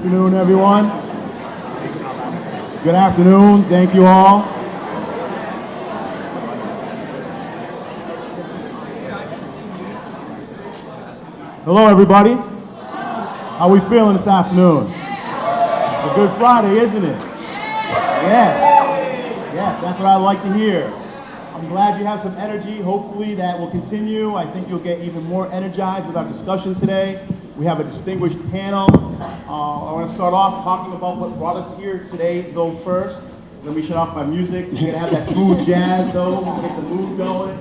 afternoon, everyone. Good afternoon. Thank you all. Hello, everybody. How are we feeling this afternoon? It's a good Friday, isn't it? Yes, that's what I like to hear. I'm glad you have some energy. Hopefully that will continue. I think you'll get even more energized with our discussion today. We have a distinguished panel. I want to start off talking about what brought us here today, though, first. Let me shut off my music. You're going to have that smooth jazz, though, to get the mood going.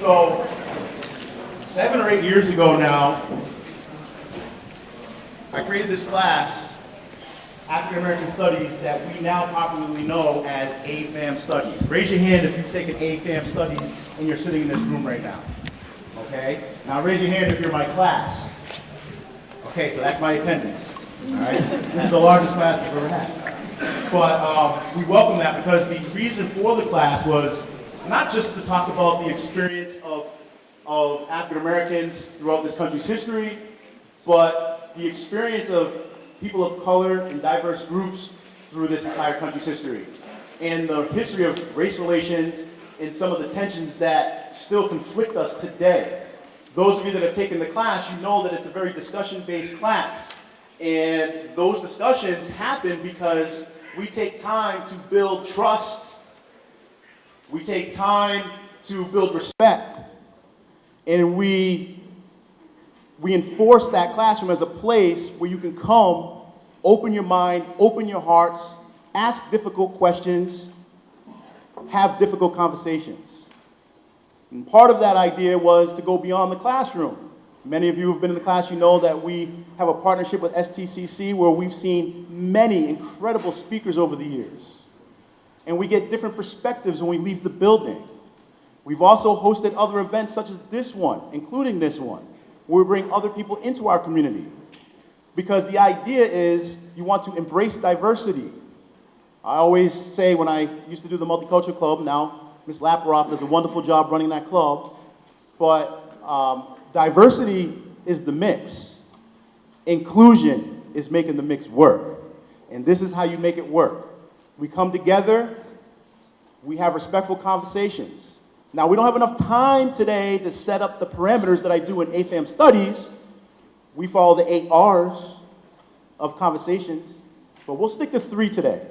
So, 7 or 8 years ago now, I created this class, African American Studies, that we now popularly know as AFAM Studies. Raise your hand if you've taken AFAM Studies and you're sitting in this room right now. Okay? Now raise your hand if you're my class. Okay, so that's my attendance. All right? This is the largest class I've ever had. But we welcome that because the reason for the class was not just to talk about the experience of African Americans throughout this country's history, but the experience of people of color and diverse groups through this entire country's history, and the history of race relations and some of the tensions that still conflict us today. Those of you that have taken the class, you know that it's a very discussion-based class. And those discussions happen because we take time to build trust. We take time to build respect. And we enforce that classroom as a place where you can come, open your mind, open your hearts, ask difficult questions, have difficult conversations. And part of that idea was to go beyond the classroom. Many of you who have been in the class, you know that we have a partnership with STCC where we've seen many incredible speakers over the years. And we get different perspectives when we leave the building. We've also hosted other events such as this one, including this one, where we bring other people into our community. Because the idea is you want to embrace diversity. I always say when I used to do the Multicultural Club, now Ms. Laparoff does a wonderful job running that club, but diversity is the mix. Inclusion is making the mix work. And this is how you make it work. We come together, we have respectful conversations. Now, we don't have enough time today to set up the parameters that I do in AFAM Studies. We follow the 8 R's of conversations, but we'll stick to 3 today.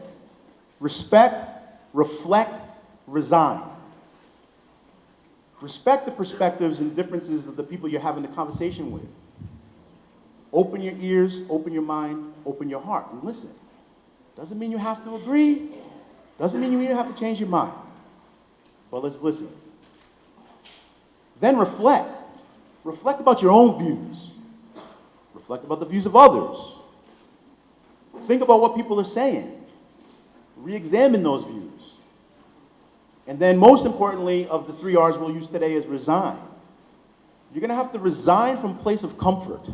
Respect, reflect, resign. Respect the perspectives and differences of the people you're having the conversation with. Open your ears, open your mind, open your heart, and listen. Doesn't mean you have to agree. Doesn't mean you even have to change your mind. But let's listen. Then reflect. Reflect about your own views. Reflect about the views of others. Think about what people are saying. Re-examine those views. And then most importantly, of the 3 R's we'll use today is resign. You're going to have to resign from a place of comfort.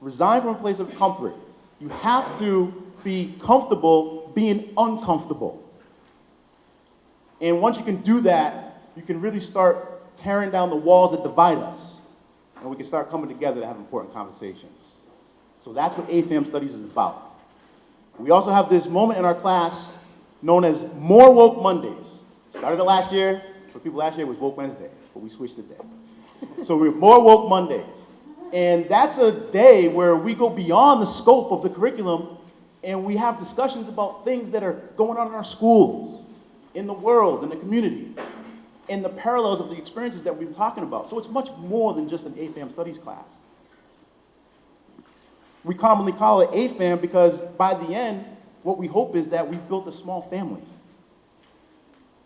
Resign from a place of comfort. You have to be comfortable being uncomfortable. And once you can do that, you can really start tearing down the walls that divide us. And we can start coming together to have important conversations. So that's what AFAM Studies is about. We also have this moment in our class known as More Woke Mondays. Started it last year. For people last year, it was Woke Wednesday, but we switched it there. So we have More Woke Mondays. And that's a day where we go beyond the scope of the curriculum and we have discussions about things that are going on in our schools, in the world, in the community, and the parallels of the experiences that we've been talking about. So it's much more than just an AFAM Studies class. We commonly call it AFAM because by the end, what we hope is that we've built a small family.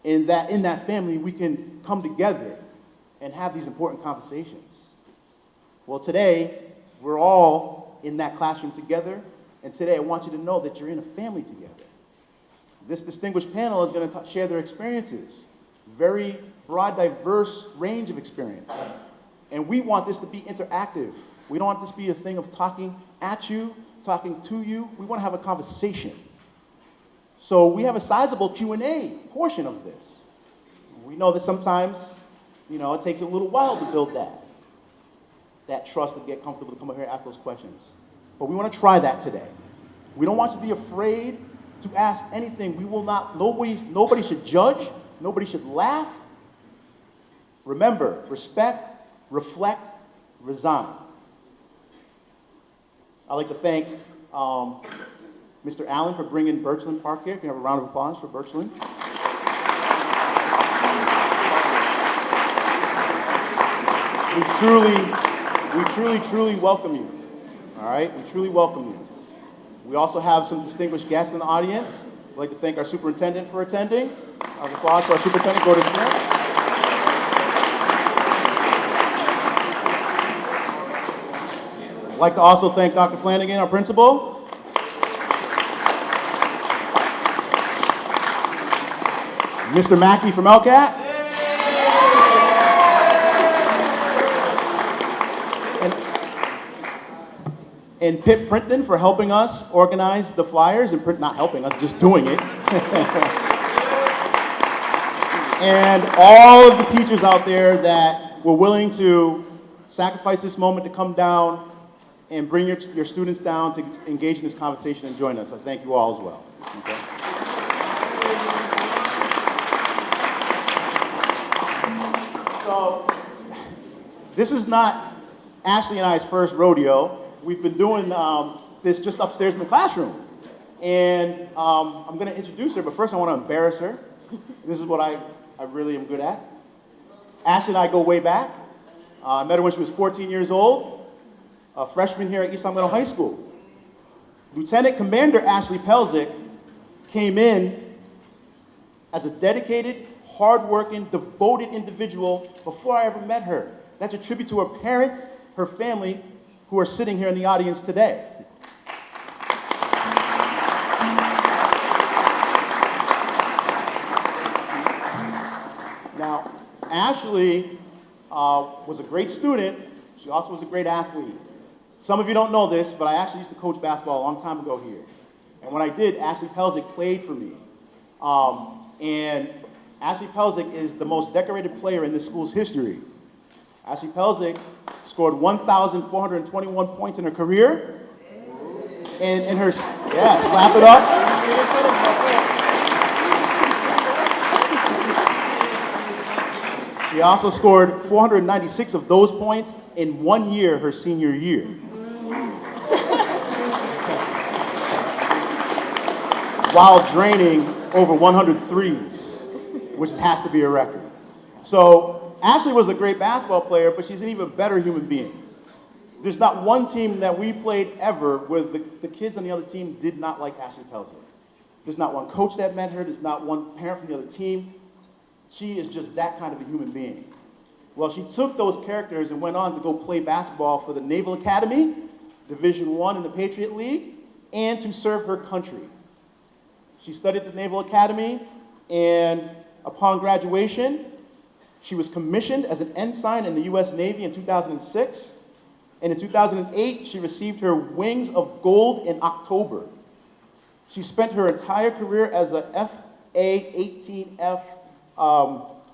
And that in that family, we can come together and have these important conversations. Well, today, we're all in that classroom together, and today I want you to know that you're in a family together. This distinguished panel is going to share their experiences. Very broad, diverse range of experiences. And we want this to be interactive. We don't want this to be a thing of talking at you, talking to you. We want to have a conversation. So we have a sizable Q&A portion of this. We know that sometimes You know, it takes a little while to build that trust and get comfortable to come over here and ask those questions. But we want to try that today. We don't want you to be afraid to ask anything. We will not, nobody should judge, nobody should laugh. Remember, respect, reflect, resign. I'd like to thank Mr. Allen for bringing Birchland Park here. Can you have a round of applause for Birchland? We truly welcome you. All right, we truly welcome you. We also have some distinguished guests in the audience. I'd like to thank our superintendent for attending. A round of applause for our superintendent, Gordon Smith. I'd like to also thank Dr. Flanagan, our principal. Mr. Mackey from LCAT. And Pip Printon for helping us organize the flyers, and not helping us, just doing it. And all of the teachers out there that were willing to sacrifice this moment to come down and bring your students down to engage in this conversation and join us. I thank you all as well. Okay. So, this is not Ashley and I's first rodeo. We've been doing this just upstairs in the classroom. And I'm going to introduce her, but first I want to embarrass her. This is what I really am good at. Ashley and I go way back. I met her when she was 14 years old, a freshman here at East Long Meadow High School. Lieutenant Commander Ashley Pelzek came in as a dedicated, hardworking, devoted individual before I ever met her. That's a tribute to her parents, her family, who are sitting here in the audience today. Now, Ashley was a great student. She also was a great athlete. Some of you don't know this, but I actually used to coach basketball a long time ago here. And when I did, Ashley Pelzek played for me. And Ashley Pelzek is the most decorated player in this school's history. Ashley Pelzek scored 1,421 points in her career. And in her, yes, clap it up. She also scored 496 of those points in 1 year, her senior year. While draining over 100 threes, which has to be a record. So, Ashley was a great basketball player, but she's an even better human being. There's not one team that we played ever where the kids on the other team did not like Ashley Pelzek. There's not one coach that met her. There's not one parent from the other team. She is just that kind of a human being. Well, she took those characters and went on to go play basketball for the Naval Academy, Division I in the Patriot League, and to serve her country. She studied at the Naval Academy, and upon graduation, she was commissioned as an ensign in the U.S. Navy in 2006, and in 2008, she received her Wings of Gold in October. She spent her entire career as a FA-18F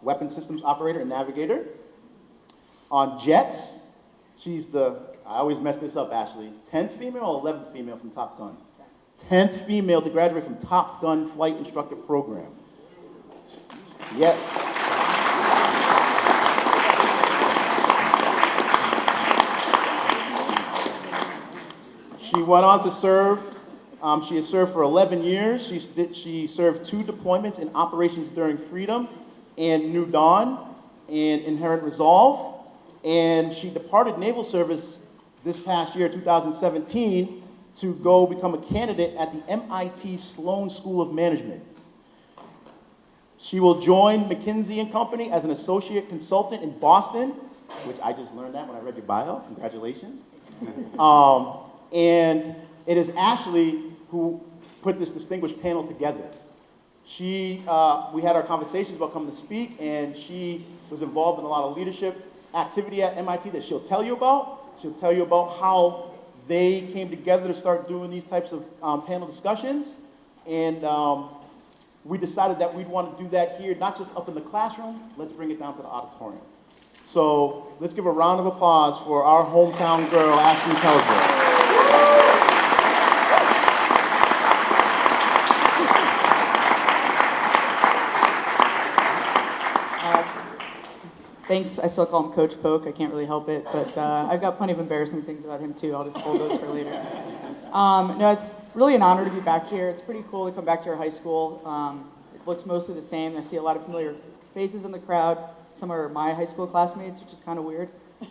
weapon systems operator and navigator on jets. She's the, I always mess this up, Ashley, 10th female or 11th female from Top Gun? 10th female to graduate from Top Gun flight instructor program. Yes. She went on to serve. She has served for 11 years. She served 2 deployments in Operations Enduring Freedom and New Dawn and Inherent Resolve. And she departed naval service this past year, 2017, to go become a candidate at the MIT Sloan School of Management. She will join McKinsey & Company as an associate consultant in Boston, which I just learned that when I read your bio. Congratulations. And it is Ashley who put this distinguished panel together. We had our conversations about coming to speak, and she was involved in a lot of leadership activity at MIT that she'll tell you about. She'll tell you about how they came together to start doing these types of panel discussions. And we decided that we'd want to do that here, not just up in the classroom, let's bring it down to the auditorium. So let's give a round of applause for our hometown girl, Ashley Pelzek. Thanks. I still call him Coach Polk. I can't really help it, but I've got plenty of embarrassing things about him too. I'll just hold those for later. No, it's really an honor to be back here. It's pretty cool to come back to our high school. It looks mostly the same. I see a lot of familiar faces in the crowd. Some are my high school classmates, which is kind of weird.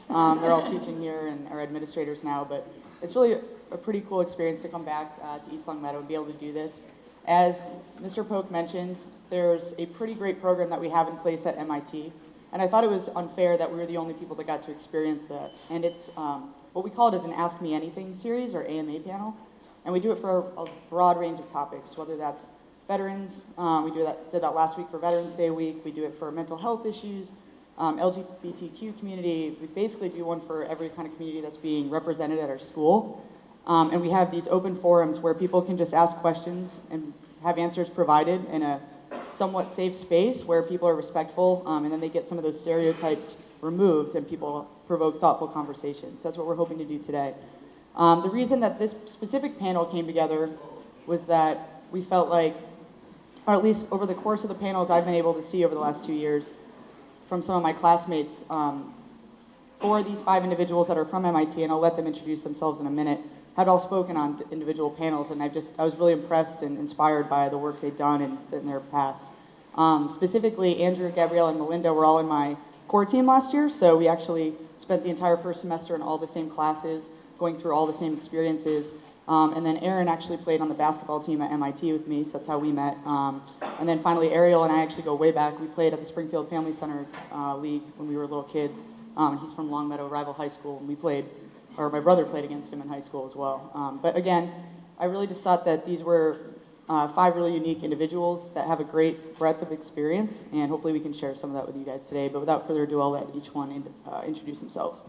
They're all teaching here and are administrators now, but it's really a pretty cool experience to come back to East Longmeadow and be able to do this. As Mr. Polk mentioned, there's a pretty great program that we have in place at MIT. And I thought it was unfair that we were the only people that got to experience that. And it's what we call it is an Ask Me Anything series, or AMA panel. And we do it for a broad range of topics, whether that's veterans. We did that last week for Veterans Day week. We do it for mental health issues, LGBTQ community. We basically do one for every kind of community that's being represented at our school. And we have these open forums where people can just ask questions and have answers provided in a somewhat safe space where people are respectful, and then they get some of those stereotypes removed and people provoke thoughtful conversations. That's what we're hoping to do today. The reason that this specific panel came together was that we felt like, or at least over the course of the panels I've been able to see over the last 2 years from some of my classmates, for these 5 individuals that are from MIT, and I'll let them introduce themselves in a minute, had all spoken on individual panels, and I was really impressed and inspired by the work they've done in their past. Specifically, Andrew, Gabriella, and Melinda were all in my core team last year, so we actually spent the entire first semester in all the same classes, going through all the same experiences. And then Aaron actually played on the basketball team at MIT with me, so that's how we met. And then finally, Ariel and I actually go way back. We played at the Springfield Family Center League when we were little kids. He's from Longmeadow Rival High School, and my brother played against him in high school as well. But again, I really just thought that these were 5 really unique individuals that have a great breadth of experience, and hopefully we can share some of that with you guys today. But without further ado, I'll let each one introduce themselves.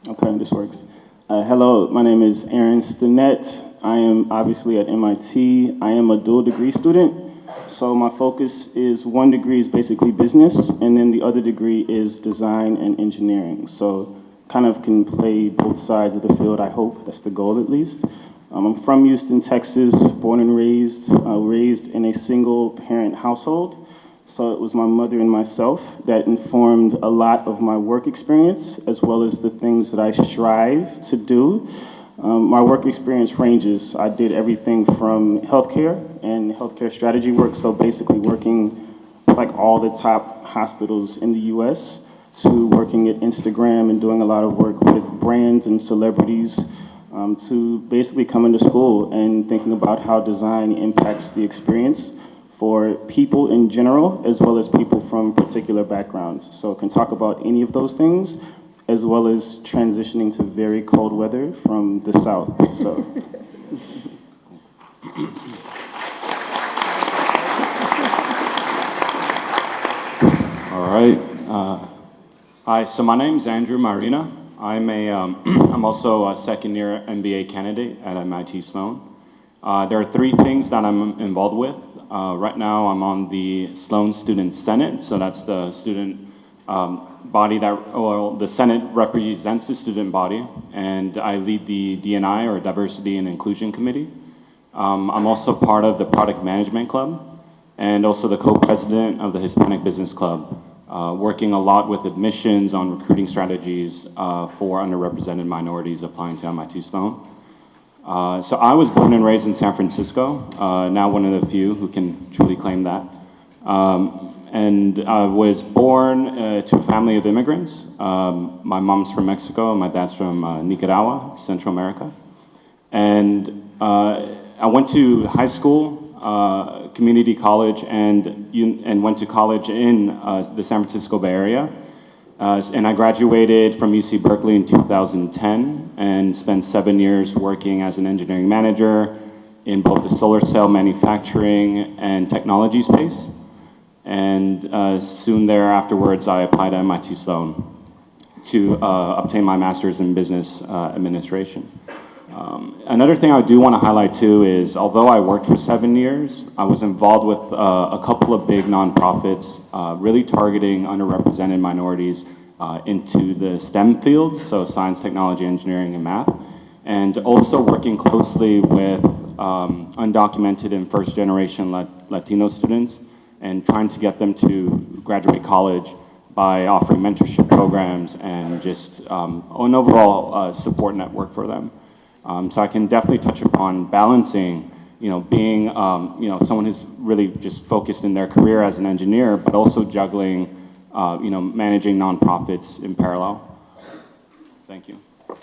Okay, this works. Hello, my name is Aaron Stinnett. I am obviously at MIT. I am a dual degree student. So my focus is 1 degree is basically business, and then the other degree is design and engineering. So kind of can play both sides of the field, I hope. That's the goal, at least. I'm from Houston, Texas, born and raised in a single-parent household. So it was my mother and myself that informed a lot of my work experience, as well as the things that I strive to do. My work experience ranges. I did everything from healthcare and healthcare strategy work, so basically working like all the top hospitals in the US, to working at Instagram and doing a lot of work with brands and celebrities, to basically coming to school and thinking about how design impacts the experience for people in general, as well as people from particular backgrounds. So can talk about any of those things, as well as transitioning to very cold weather from the South. So. All right. Hi, so my name's Andrew Martina. I'm also a second-year MBA candidate at MIT Sloan. There are 3 things that I'm involved with. Right now, I'm on the Sloan Student Senate, so that's the student body the Senate represents the student body, and I lead the D&I, or Diversity and Inclusion Committee. I'm also part of the Product Management Club, and also the co-president of the Hispanic Business Club, working a lot with admissions on recruiting strategies for underrepresented minorities applying to MIT Sloan. So I was born and raised in San Francisco, now one of the few who can truly claim that. And I was born to a family of immigrants. My mom's from Mexico, and my dad's from Nicaragua, Central America. And I went to high school, community college, and went to college in the San Francisco Bay Area. And I graduated from UC Berkeley in 2010 and spent 7 years working as an engineering manager in both the solar cell manufacturing and technology space. And soon thereafterwards, I applied to MIT Sloan to obtain my master's in business administration. Another thing I do want to highlight too is, although I worked for 7 years, I was involved with a couple of big nonprofits, really targeting underrepresented minorities into the STEM fields, so science, technology, engineering, and math, and also working closely with undocumented and first-generation Latino students, and trying to get them to graduate college by offering mentorship programs and just an overall support network for them. So I can definitely touch upon balancing, being, someone who's really just focused in their career as an engineer, but also juggling, managing nonprofits in parallel. Thank you. The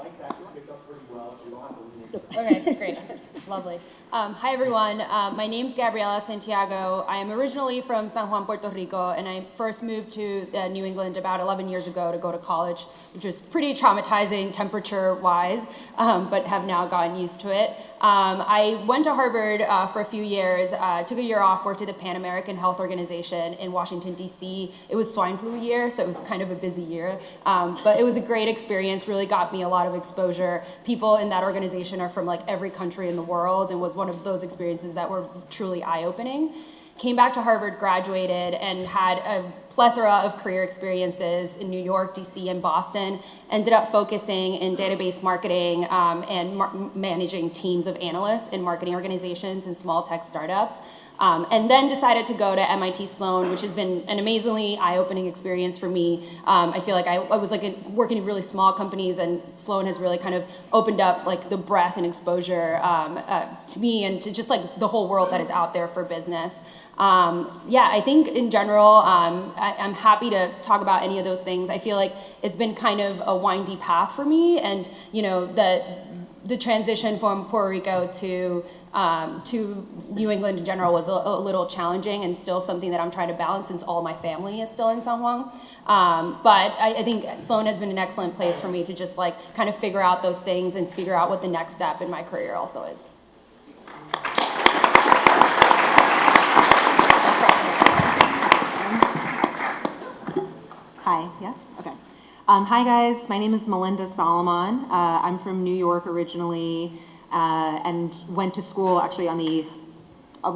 mic's actually picked up pretty well. You don't have to lean into it. Okay, great. Lovely. Hi, everyone. My name's Gabriella Santiago. I am originally from San Juan, Puerto Rico, and I first moved to New England about 11 years ago to go to college, which was pretty traumatizing temperature-wise, but have now gotten used to it. I went to Harvard for a few years, took a year off, worked at the Pan American Health Organization in Washington, D.C. It was swine flu year, so it was kind of a busy year. But it was a great experience, really got me a lot of exposure. People in that organization are from like every country in the world, and was one of those experiences that were truly eye-opening. Came back to Harvard, graduated, and had a plethora of career experiences in New York, DC, and Boston. Ended up focusing in database marketing and managing teams of analysts in marketing organizations and small tech startups. And then decided to go to MIT Sloan, which has been an amazingly eye-opening experience for me. I feel like I was like working in really small companies, and Sloan has really kind of opened up like the breadth and exposure to me and to just like the whole world that is out there for business. Yeah, I think in general, I'm happy to talk about any of those things. I feel like it's been kind of a windy path for me, and the transition from Puerto Rico to New England in general was a little challenging, and still something that I'm trying to balance since all my family is still in San Juan. But I think Sloan has been an excellent place for me to just like kind of figure out those things and figure out what the next step in my career also is. Hi, yes? Okay. Hi guys, my name is Melinda Salman. I'm from New York originally and went to school actually on the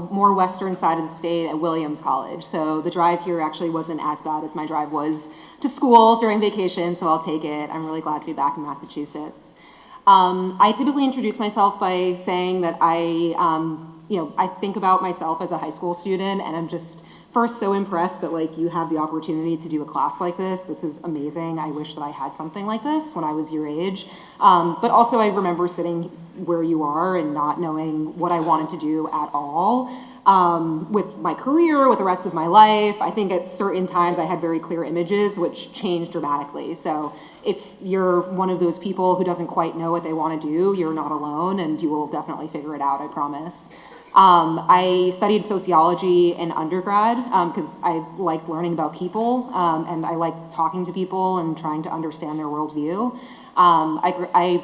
more western side of the state at Williams College. So the drive here actually wasn't as bad as my drive was to school during vacation, so I'll take it. I'm really glad to be back in Massachusetts. I typically introduce myself by saying that I think about myself as a high school student, and I'm just first so impressed that like you have the opportunity to do a class like this. This is amazing. I wish that I had something like this when I was your age. But also I remember sitting where you are and not knowing what I wanted to do at all with my career, with the rest of my life. I think at certain times I had very clear images which changed dramatically. So if you're one of those people who doesn't quite know what they want to do, you're not alone, and you will definitely figure it out, I promise. I studied sociology in undergrad because I liked learning about people and I liked talking to people and trying to understand their worldview. I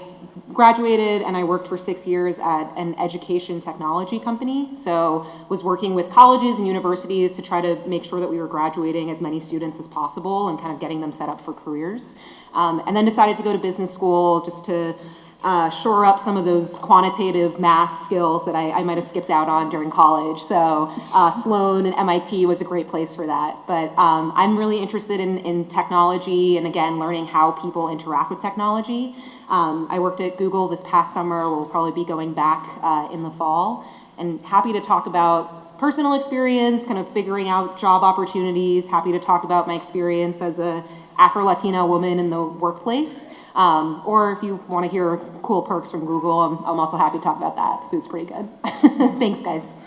graduated and I worked for 6 years at an education technology company. So was working with colleges and universities to try to make sure that we were graduating as many students as possible and kind of getting them set up for careers. And then decided to go to business school just to shore up some of those quantitative math skills that I might have skipped out on during college. So Sloan and MIT was a great place for that. But I'm really interested in technology and again, learning how people interact with technology. I worked at Google this past summer. We'll probably be going back in the fall, and happy to talk about personal experience, kind of figuring out job opportunities, happy to talk about my experience as a Afro-Latina woman in the workplace. Or if you want to hear cool perks from Google, I'm also happy to talk about that. The food's pretty good. Thanks, guys.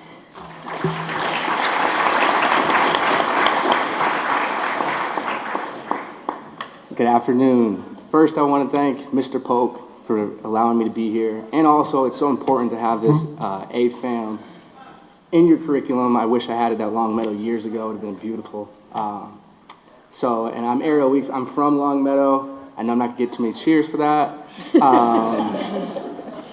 Good afternoon. First, I want to thank Mr. Polk for allowing me to be here. And also, it's so important to have this AFAM in your curriculum. I wish I had it at Longmeadow years ago. It would have been beautiful. And I'm Ariel Weeks. I'm from Longmeadow. I know I'm not going to get too many cheers for that.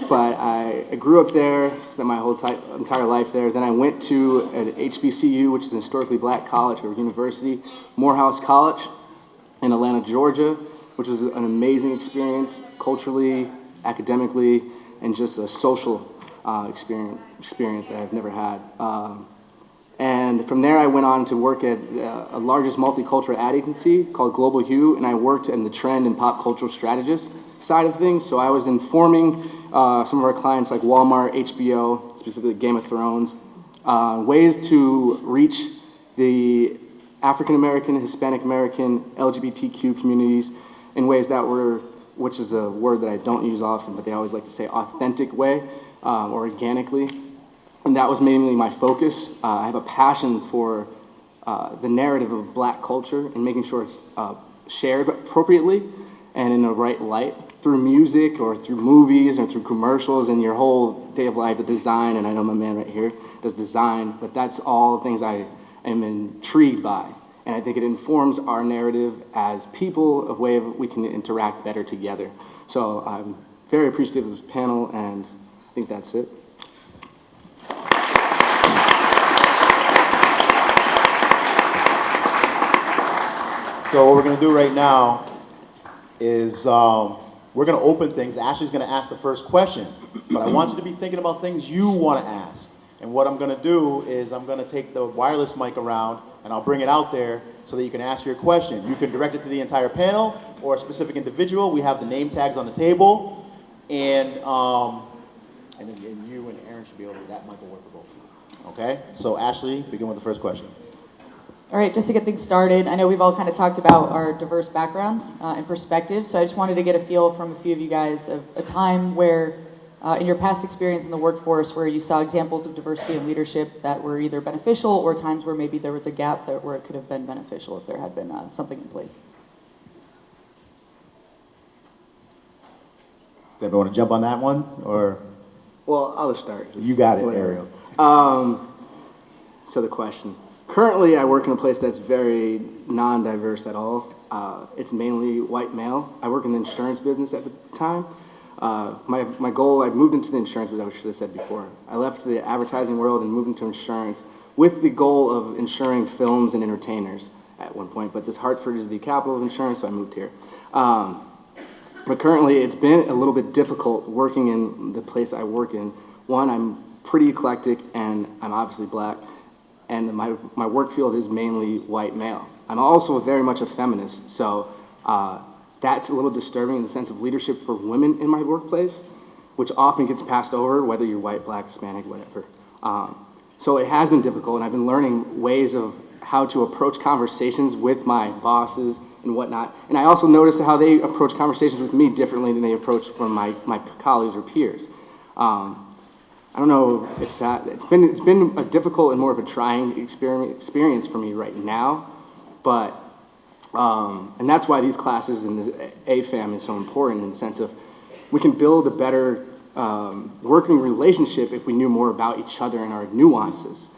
But I grew up there, spent my whole entire life there. Then I went to an HBCU, which is an historically black college or university, Morehouse College in Atlanta, Georgia, which was an amazing experience culturally, academically, and just a social experience that I've never had. And from there, I went on to work at a largest multicultural ad agency called Global Hue, and I worked in the trend and pop cultural strategist side of things. So I was informing some of our clients like Walmart, HBO, specifically Game of Thrones, ways to reach the African American, Hispanic American, LGBTQ communities in ways that were, which is a word that I don't use often, but they always like to say authentic way, or organically. And that was mainly my focus. I have a passion for the narrative of black culture and making sure it's shared appropriately and in the right light through music or through movies or through commercials and your whole day of life, the design, and I know my man right here does design, but that's all things I am intrigued by. And I think it informs our narrative as people, a way of we can interact better together. So I'm very appreciative of this panel, and I think that's it. So what we're going to do right now is we're going to open things. Ashley's going to ask the first question, but I want you to be thinking about things you want to ask. And what I'm going to do is I'm going to take the wireless mic around and I'll bring it out there so that you can ask your question. You can direct it to the entire panel or a specific individual. We have the name tags on the table, and then you and Aaron should be able to, that mic will work for both of you. Okay? So Ashley, begin with the first question. All right, just to get things started, I know we've all kind of talked about our diverse backgrounds and perspectives, so I just wanted to get a feel from a few of you guys of a time where, in your past experience in the workforce, where you saw examples of diversity and leadership that were either beneficial or times where maybe there was a gap that, where it could have been beneficial if there had been something in place. Does everyone want to jump on that one, or? Well, I'll start. You got it, Whatever. Ariel. So the question. Currently, I work in a place that's very non-diverse at all. It's mainly white male. I work in the insurance business at the time. My goal, I moved into the insurance business, I should have said before. I left the advertising world and moved into insurance with the goal of insuring films and entertainers at one point. But this Hartford is the capital of insurance, so I moved here. But currently, it's been a little bit difficult working in the place I work in. One, I'm pretty eclectic, and I'm obviously black. And my work field is mainly white male. I'm also very much a feminist, so that's a little disturbing in the sense of leadership for women in my workplace, which often gets passed over, whether you're white, black, Hispanic, whatever. So it has been difficult, and I've been learning ways of how to approach conversations with my bosses and whatnot. And I also noticed how they approach conversations with me differently than they approach from my colleagues or peers. I don't know if that, it's been a difficult and more of a trying experience for me right now, but, and that's why these classes and the AFAM is so important in the sense of we can build a better working relationship if we knew more about each other and our nuances.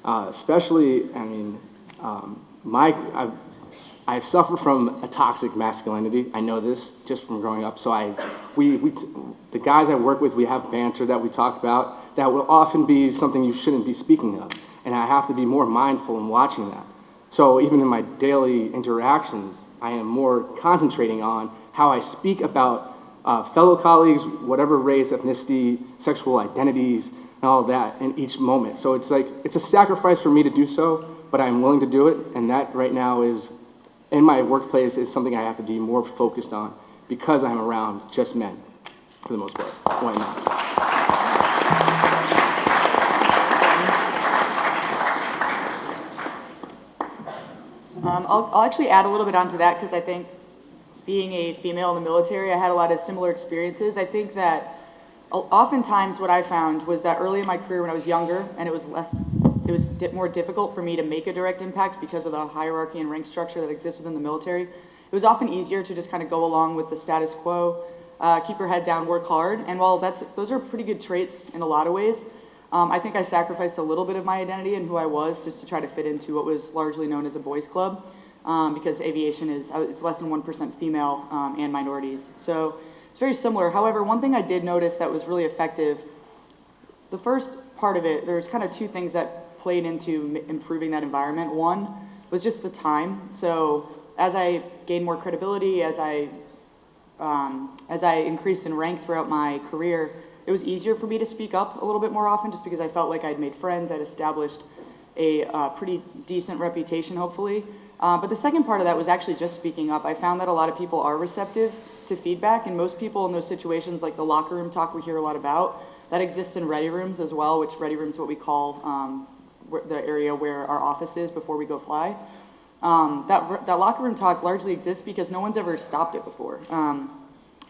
Especially, I mean, I've suffered from a toxic masculinity. I know this just from growing up. So the guys I work with, we have banter that we talk about that will often be something you shouldn't be speaking of. And I have to be more mindful in watching that. So even in my daily interactions, I am more concentrating on how I speak about fellow colleagues, whatever race, ethnicity, sexual identities, and all of that in each moment. So it's like, it's a sacrifice for me to do so, but I'm willing to do it. And that right now is, in my workplace, is something I have to be more focused on because I'm around just men, for the most part. Why not? I'll actually add a little bit onto that because I think being a female in the military, I had a lot of similar experiences. I think that oftentimes what I found was that early in my career when I was younger and it was more difficult for me to make a direct impact because of the hierarchy and rank structure that exists within the military. It was often easier to just kind of go along with the status quo, keep your head down, work hard. And while those are pretty good traits in a lot of ways, I think I sacrificed a little bit of my identity and who I was just to try to fit into what was largely known as a boys' club, because aviation it's less than 1% female and minorities. So it's very similar. However, one thing I did notice that was really effective, the first part of it, there's kind of two things that played into improving that environment. One was just the time. So as I gained more credibility, as I increased in rank throughout my career, it was easier for me to speak up a little bit more often just because I felt like I'd made friends, I'd established a pretty decent reputation, hopefully. But the second part of that was actually just speaking up. I found that a lot of people are receptive to feedback, and most people in those situations, like the locker room talk we hear a lot about, that exists in ready rooms as well, which ready rooms is what we call the area where our office is before we go fly. That locker room talk largely exists because no one's ever stopped it before.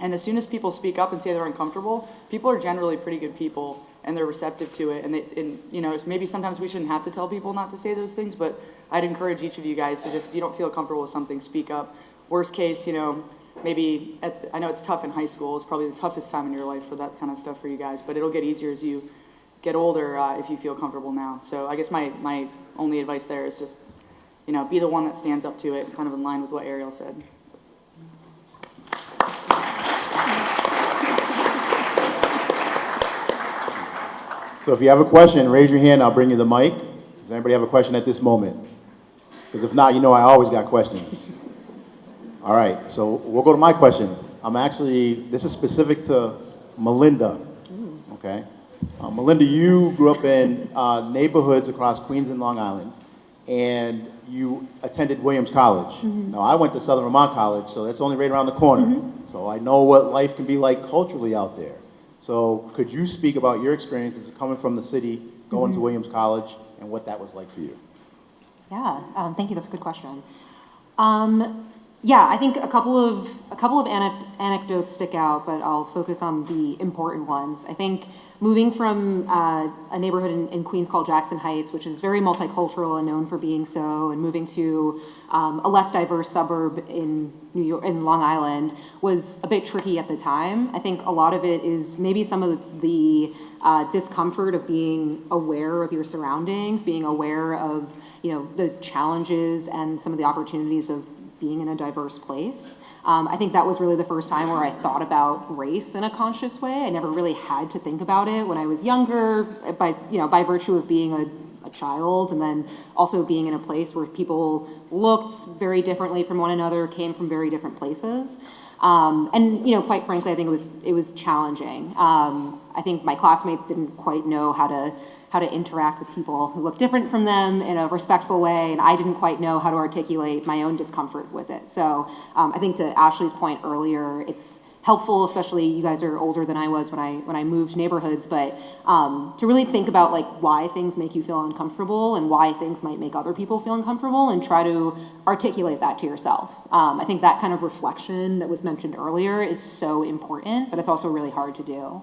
And as soon as people speak up and say they're uncomfortable, people are generally pretty good people and they're receptive to it. And you know, maybe sometimes we shouldn't have to tell people not to say those things, but I'd encourage each of you guys to just, if you don't feel comfortable with something, speak up. Worst case, you know, maybe, I know it's tough in high school, it's probably the toughest time in your life for that kind of stuff for you guys, but it'll get easier as you get older if you feel comfortable now. So I guess my only advice there is just, you know, be the one that stands up to it, kind of in line with what Ariel said. So if you have a question, raise your hand, I'll bring you the mic. Does anybody have a question at this moment? Because if not, you know I always got questions. All right, so we'll go to my question. This is specific to Melinda, okay? Melinda, you grew up in neighborhoods across Queens and Long Island, and you attended Williams College. Now, I went to Southern Vermont College, so that's only right around the corner. So I know what life can be like culturally out there. So could you speak about your experiences coming from the city, going to Williams College, and what that was like for you? Yeah, thank you. That's a good question. Yeah, I think a couple of anecdotes stick out, but I'll focus on the important ones. I think moving from a neighborhood in Queens called Jackson Heights, which is very multicultural and known for being so, and moving to a less diverse suburb in New York, in Long Island, was a bit tricky at the time. I think a lot of it is maybe some of the discomfort of being aware of your surroundings, being aware of, you know, the challenges and some of the opportunities of being in a diverse place. I think that was really the first time where I thought about race in a conscious way. I never really had to think about it when I was younger, by virtue of being a child, and then also being in a place where people looked very differently from one another, came from very different places. And you know, quite frankly, I think it was challenging. I think my classmates didn't quite know how to interact with people who look different from them in a respectful way, and I didn't quite know how to articulate my own discomfort with it. So I think to Ashley's point earlier, it's helpful, especially you guys are older than I was when I moved neighborhoods, but to really think about like why things make you feel uncomfortable and why things might make other people feel uncomfortable, and try to articulate that to yourself. I think that kind of reflection that was mentioned earlier is so important, but it's also really hard to do.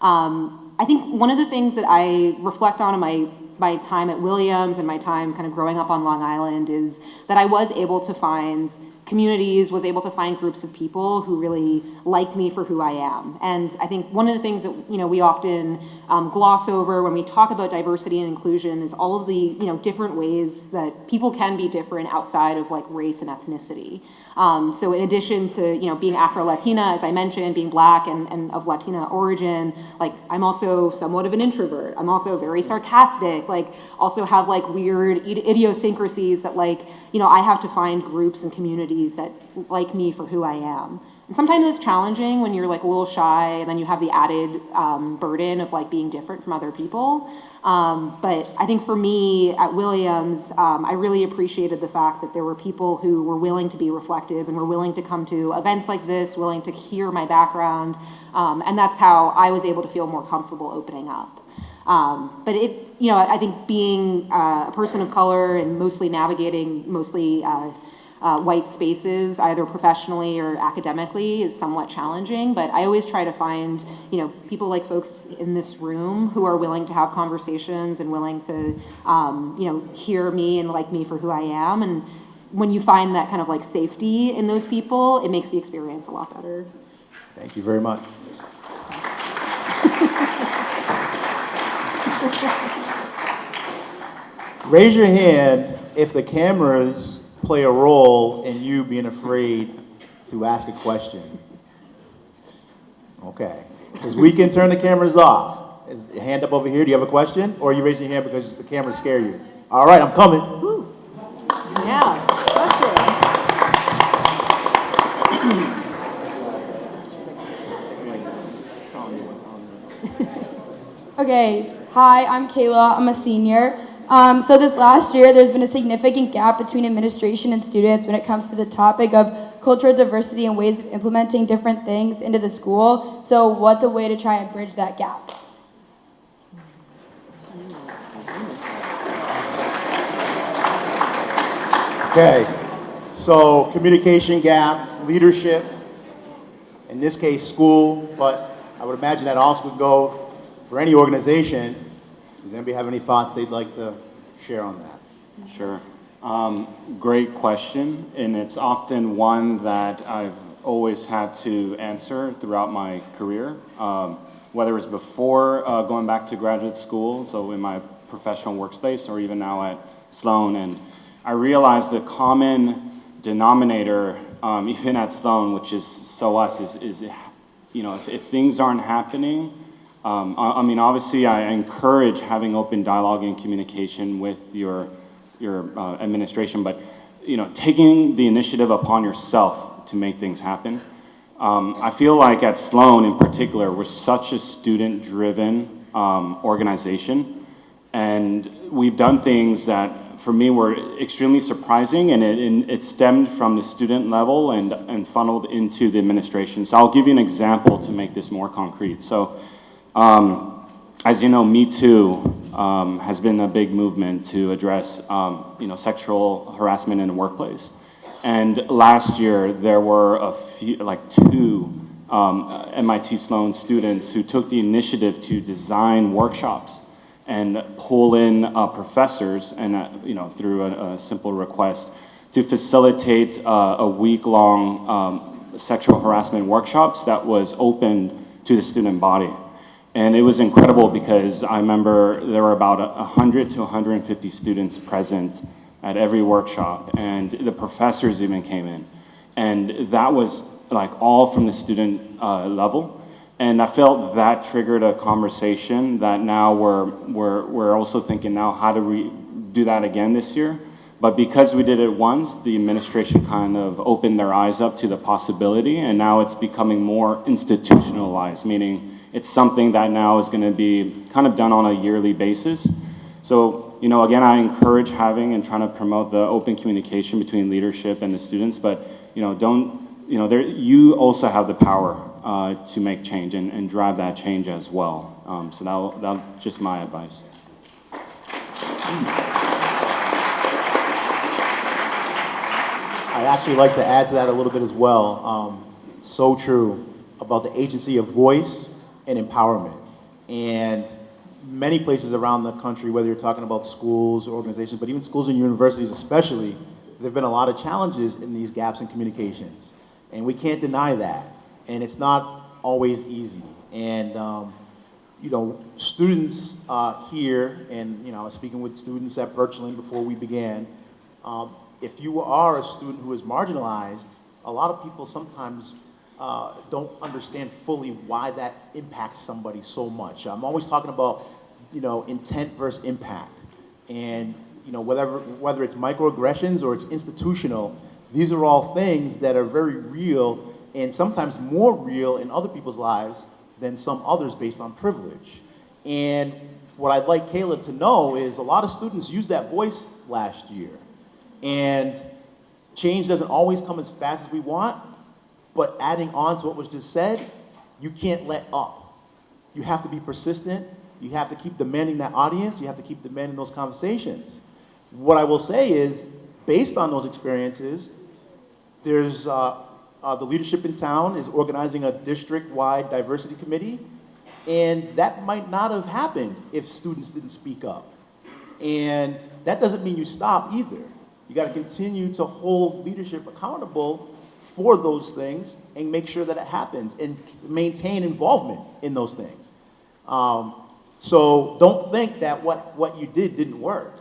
I think one of the things that I reflect on in my time at Williams and my time kind of growing up on Long Island is that I was able to find communities, was able to find groups of people who really liked me for who I am. And I think one of the things that, you know, we often gloss over when we talk about diversity and inclusion is all of the, you know, different ways that people can be different outside of like race and ethnicity. So in addition to, you know, being Afro-Latina, as I mentioned, being Black and of Latina origin, like I'm also somewhat of an introvert. I'm also very sarcastic, like also have like weird idiosyncrasies that like, you know, I have to find groups and communities that like me for who I am. And sometimes it's challenging when you're like a little shy and then you have the added burden of like being different from other people. But I think for me at Williams, I really appreciated the fact that there were people who were willing to be reflective and were willing to come to events like this, willing to hear my background. And that's how I was able to feel more comfortable opening up. But it, you know, I think being a person of color and mostly navigating white spaces, either professionally or academically, is somewhat challenging. But I always try to find, you know, people like folks in this room who are willing to have conversations and willing to, you know, hear me and like me for who I am. And when you find that kind of like safety in those people, it makes the experience a lot better. Thank you very much. Raise your hand if the cameras play a role in you being afraid to ask a question. Okay, because we can turn the cameras off. Is your hand up over here? Do you have a question? Or are you raising your hand because the cameras scare you? All right, I'm coming. Yeah, that's it. Okay, hi, I'm Kayla. I'm a senior. So this last year, there's been a significant gap between administration and students when it comes to the topic of cultural diversity and ways of implementing different things into the school. So what's a way to try and bridge that gap? Okay, so communication gap, leadership, in this case, school, but I would imagine that also would go for any organization. Does anybody have any thoughts they'd like to share on that? Sure. Great question, and it's often one that I've always had to answer throughout my career, whether it's before going back to graduate school, so in my professional workspace, or even now at Sloan. And I realized the common denominator, even at Sloan, which is so us, is you know, if things aren't happening, I mean, obviously, I encourage having open dialogue and communication with your administration, but you know, taking the initiative upon yourself to make things happen. I feel like at Sloan, in particular, we're such a student-driven organization, and we've done things that, for me, were extremely surprising, and it stemmed from the student level and funneled into the administration. So I'll give you an example to make this more concrete. So. As you know, Me Too has been a big movement to address, you know, sexual harassment in the workplace. And last year, there were a few, like two MIT Sloan students who took the initiative to design workshops and pull in professors, and you know, through a simple request, to facilitate a week-long sexual harassment workshops that was open to the student body. And it was incredible because I remember there were about 100 to 150 students present at every workshop, and the professors even came in. And that was like all from the student level. And I felt that triggered a conversation that now we're also thinking now, how do we do that again this year? But because we did it once, the administration kind of opened their eyes up to the possibility, and now it's becoming more institutionalized, meaning it's something that now is going to be kind of done on a yearly basis. So, you know, again, I encourage having and trying to promote the open communication between leadership and the students, but, you know, you also have the power to make change and drive that change as well. So that's just my advice. I'd actually like to add to that a little bit as well. So true about the agency of voice and empowerment. And many places around the country, whether you're talking about schools or organizations, but even schools and universities especially, there have been a lot of challenges in these gaps in communications. And we can't deny that. And it's not always easy. And, you know, students here, and, you know, I was speaking with students at Birchland before we began, if you are a student who is marginalized, a lot of people sometimes don't understand fully why that impacts somebody so much. I'm always talking about, you know, intent versus impact. And, you know, whether it's microaggressions or it's institutional, these are all things that are very real and sometimes more real in other people's lives than some others based on privilege. And what I'd like Caleb to know is a lot of students used that voice last year. And change doesn't always come as fast as we want, but adding on to what was just said, you can't let up. You have to be persistent. You have to keep demanding that audience. You have to keep demanding those conversations. What I will say is, based on those experiences, there's the leadership in town is organizing a district-wide diversity committee, and that might not have happened if students didn't speak up. And that doesn't mean you stop either. You got to continue to hold leadership accountable for those things and make sure that it happens and maintain involvement in those things. So don't think that what you did didn't work.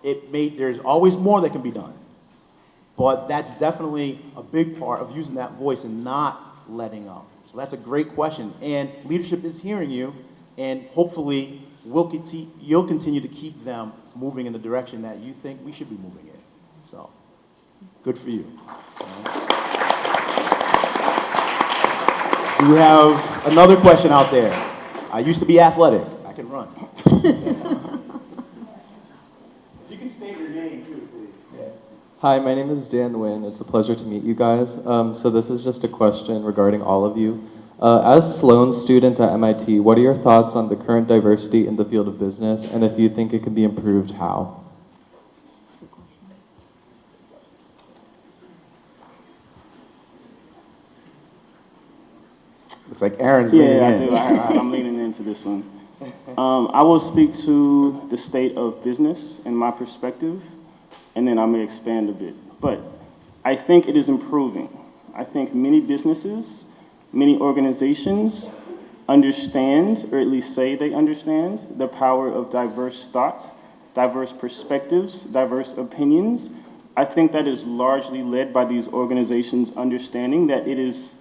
There's always more that can be done. But that's definitely a big part of using that voice and not letting up. So that's a great question. And leadership is hearing you, and hopefully you'll continue to keep them moving in the direction that you think we should be moving in. So, good for you. Do we have another question out there? I used to be athletic. I can run. You can state your name too, please. Yeah. Hi, my name is Dan Nguyen. It's a pleasure to meet you guys. So this is just a question regarding all of you. As Sloan students at MIT, what are your thoughts on the current diversity in the field of business, and if you think it can be improved, how? Looks like Aaron's leaning Yeah, I in. do. I'm leaning into this one. I will speak to the state of business and my perspective, and then I may expand a bit. But I think it is improving. I think many businesses, many organizations understand, or at least say they understand, the power of diverse thought, diverse perspectives, diverse opinions. I think that is largely led by these organizations understanding that it is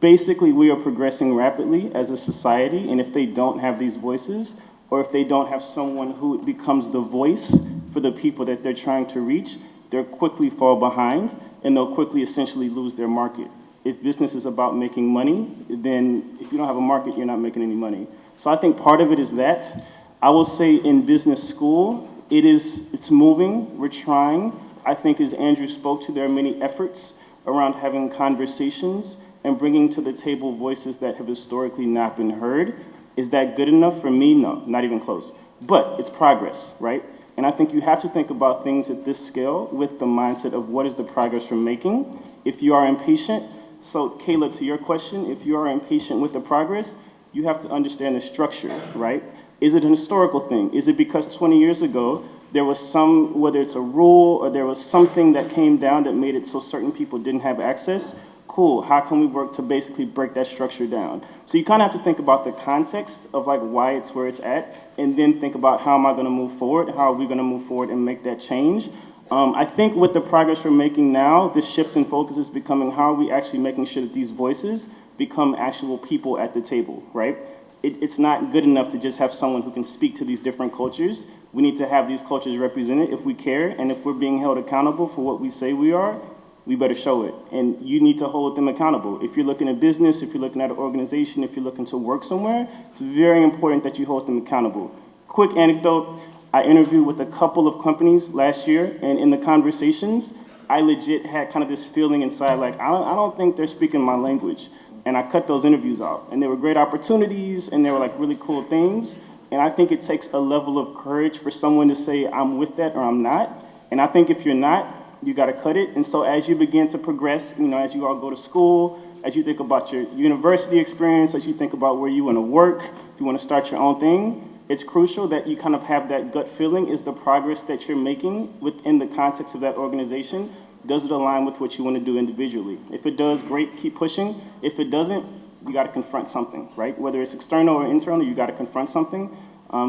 basically we are progressing rapidly as a society, and if they don't have these voices, or if they don't have someone who becomes the voice for the people that they're trying to reach, they'll quickly fall behind, and they'll quickly essentially lose their market. If business is about making money, then if you don't have a market, you're not making any money. So I think part of it is that. I will say in business school, it's moving, we're trying. I think as Andrew spoke to, there are many efforts around having conversations and bringing to the table voices that have historically not been heard. Is that good enough for me? No, not even close. But it's progress, right? And I think you have to think about things at this scale with the mindset of what is the progress we're making. If you are impatient, so Kayla, to your question, if you are impatient with the progress, you have to understand the structure, right? Is it an historical thing? Is it because 20 years ago, there was some, whether it's a rule or there was something that came down that made it so certain people didn't have access? Cool, how can we work to basically break that structure down? So you kind of have to think about the context of like why it's where it's at, and then think about how am I gonna move forward? How are we gonna move forward and make that change? I think with the progress we're making now, the shift in focus is becoming how are we actually making sure that these voices become actual people at the table, right? It's not good enough to just have someone who can speak to these different cultures. We need to have these cultures represented if we care, and if we're being held accountable for what we say we are, we better show it. And you need to hold them accountable. If you're looking at business, if you're looking at an organization, if you're looking to work somewhere, it's very important that you hold them accountable. Quick anecdote, I interviewed with a couple of companies last year, and in the conversations, I legit had kind of this feeling inside like, I don't think they're speaking my language. And I cut those interviews off. And they were great opportunities, and they were like really cool things. And I think it takes a level of courage for someone to say, I'm with that or I'm not. And I think if you're not, you gotta cut it. And so as you begin to progress, as you all go to school, as you think about your university experience, as you think about where you wanna work, if you wanna start your own thing, it's crucial that you kind of have that gut feeling. Is the progress that you're making within the context of that organization, does it align with what you want to do individually? If it does, great, keep pushing. If it doesn't, you got to confront something, right? Whether it's external or internal, you got to confront something.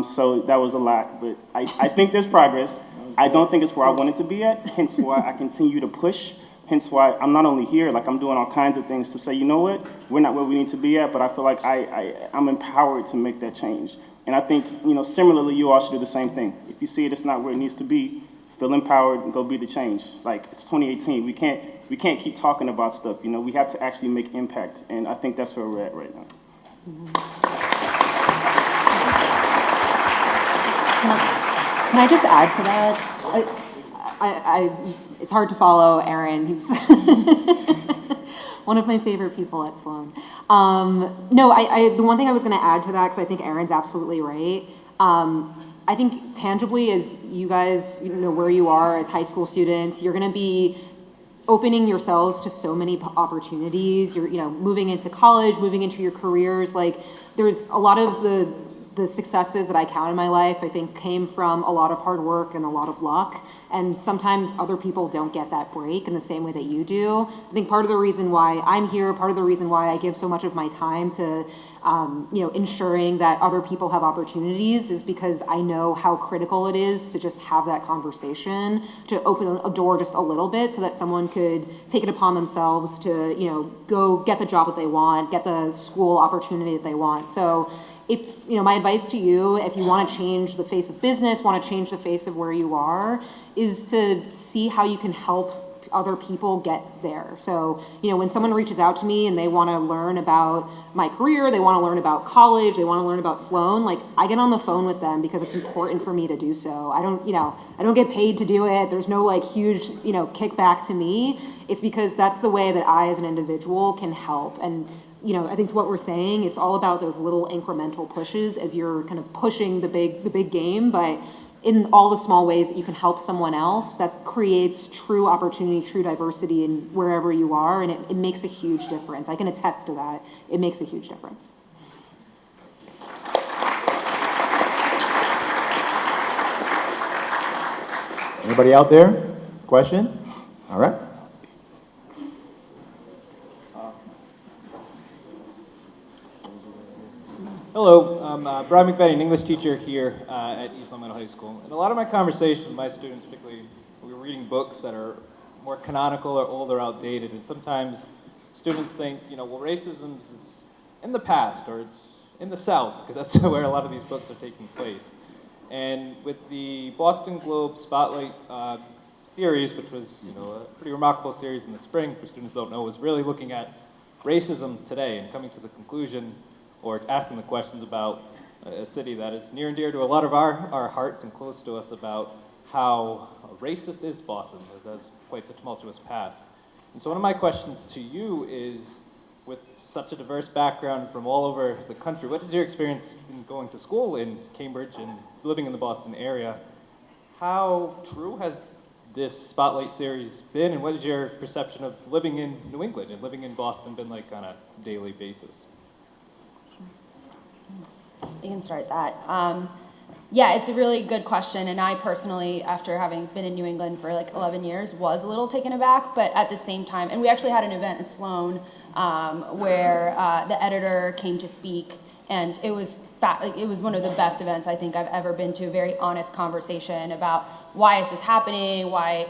So that was a lot, but I think there's progress. I don't think it's where I wanted to be at, hence why I continue to push, hence why I'm not only here, like I'm doing all kinds of things to say, you know what, we're not where we need to be at, but I feel like I'm empowered to make that change. And I think, similarly, you all should do the same thing. If you see it's not where it needs to be, feel empowered and go be the change. Like, it's 2018. We can't keep talking about stuff. We have to actually make impact. And I think that's where we're at right now. Can I just add to that? It's hard to follow Aaron. He's one of my favorite people at Sloan. The one thing I was going to add to that, because I think Aaron's absolutely right. I think tangibly, as you guys, where you are as high school students, you're going to be opening yourselves to so many opportunities. You're, moving into college, moving into your careers. Like, there's a lot of the the successes that I count in my life, I think, came from a lot of hard work and a lot of luck. And sometimes other people don't get that break in the same way that you do. I think part of the reason why I'm here, part of the reason why I give so much of my time to ensuring that other people have opportunities is because I know how critical it is to just have that conversation, to open a door just a little bit so that someone could take it upon themselves to, go get the job that they want, get the school opportunity that they want. So if, my advice to you, if you want to change the face of business, want to change the face of where you are, is to see how you can help other people get there. So, when someone reaches out to me and they want to learn about my career, they want to learn about college, they want to learn about Sloan, like, I get on the phone with them because it's important for me to do so. I don't get paid to do it. There's no huge, kickback to me. It's because that's the way that I as an individual can help. And I think it's what we're saying. It's all about those little incremental pushes as you're kind of pushing the big game, but in all the small ways that you can help someone else, that creates true opportunity, true diversity in wherever you are, and it makes a huge difference. I can attest to that. It makes a huge difference. Anybody out there? Question? All right. Hello, I'm Brian McBenney, an English teacher here at East Long Meadow High School. And a lot of my conversation with my students, particularly, we're reading books that are more canonical or old or outdated. And sometimes students think, well, racism's it's in the past or it's in the South, because that's where a lot of these books are taking place. And with the Boston Globe Spotlight series, which was a pretty remarkable series in the spring, for students who don't know, was really looking at racism today and coming to the conclusion or asking the questions about a city that is near and dear to a lot of our hearts and close to us about how racist is Boston, as has quite the tumultuous past. And so one of my questions to you is, with such a diverse background from all over the country, what is your experience in going to school in Cambridge and living in the Boston area? How true has this Spotlight series been, and what is your perception of living in New England and living in Boston been like on a daily basis? You can start that. Yeah, it's a really good question, and I personally, after having been in New England for 11 years, was a little taken aback, but at the same time, and we actually had an event at Sloan where the editor came to speak, and it was one of the best events I think I've ever been to. A very honest conversation about why is this happening, why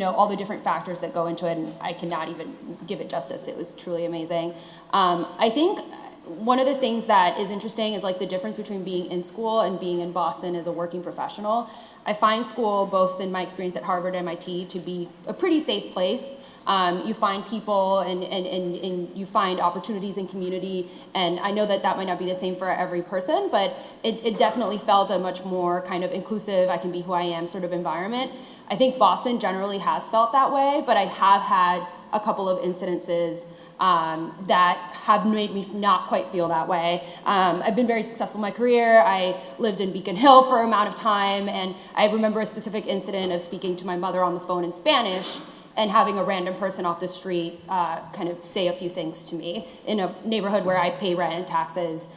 all the different factors that go into it, and I cannot even give it justice. It was truly amazing. I think one of the things that is interesting is the difference between being in school and being in Boston as a working professional. I find school, both in my experience at Harvard and MIT, to be a pretty safe place. You find people and you find opportunities in community, and I know that might not be the same for every person, but it definitely felt a much more kind of inclusive, I can be who I am sort of environment. I think Boston generally has felt that way, but I have had a couple of incidences that have made me not quite feel that way. I've been very successful in my career. I lived in Beacon Hill for an amount of time, and I remember a specific incident of speaking to my mother on the phone in Spanish and having a random person off the street kind of say a few things to me in a neighborhood where I pay rent and taxes.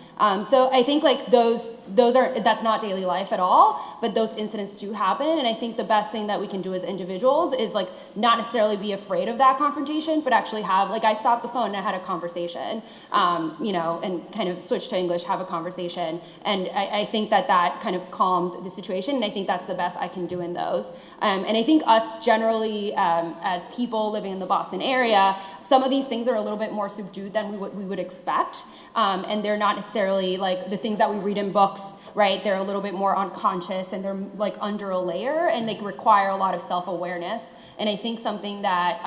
So I think that's not daily life at all, but those incidents do happen, and I think the best thing that we can do as individuals is not necessarily be afraid of that confrontation, but actually have, I stopped the phone and I had a conversation, and kind of switched to English, have a conversation, and I think that kind of calmed the situation, and I think that's the best I can do in those. And I think us generally, as people living in the Boston area, some of these things are a little bit more subdued than we would expect. And they're not necessarily the things that we read in books, right? They're a little bit more unconscious, and they're under a layer, and they require a lot of self-awareness. And I think something that,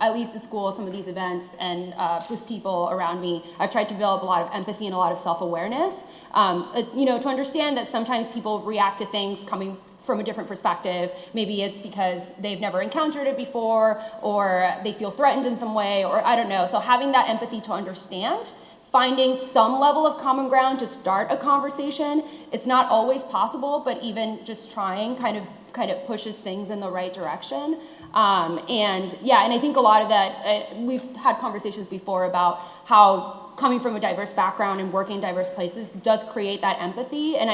at least at school, some of these events and with people around me, I've tried to develop a lot of empathy and a lot of self-awareness, to understand that sometimes people react to things coming from a different perspective. Maybe it's because they've never encountered it before, or they feel threatened in some way, or I don't know. So having that empathy to understand, finding some level of common ground to start a conversation. It's not always possible, but even just trying kind of kind of pushes things in the right direction. And I think a lot of that, we've had conversations before about how coming from a diverse background and working in diverse places does create that empathy. And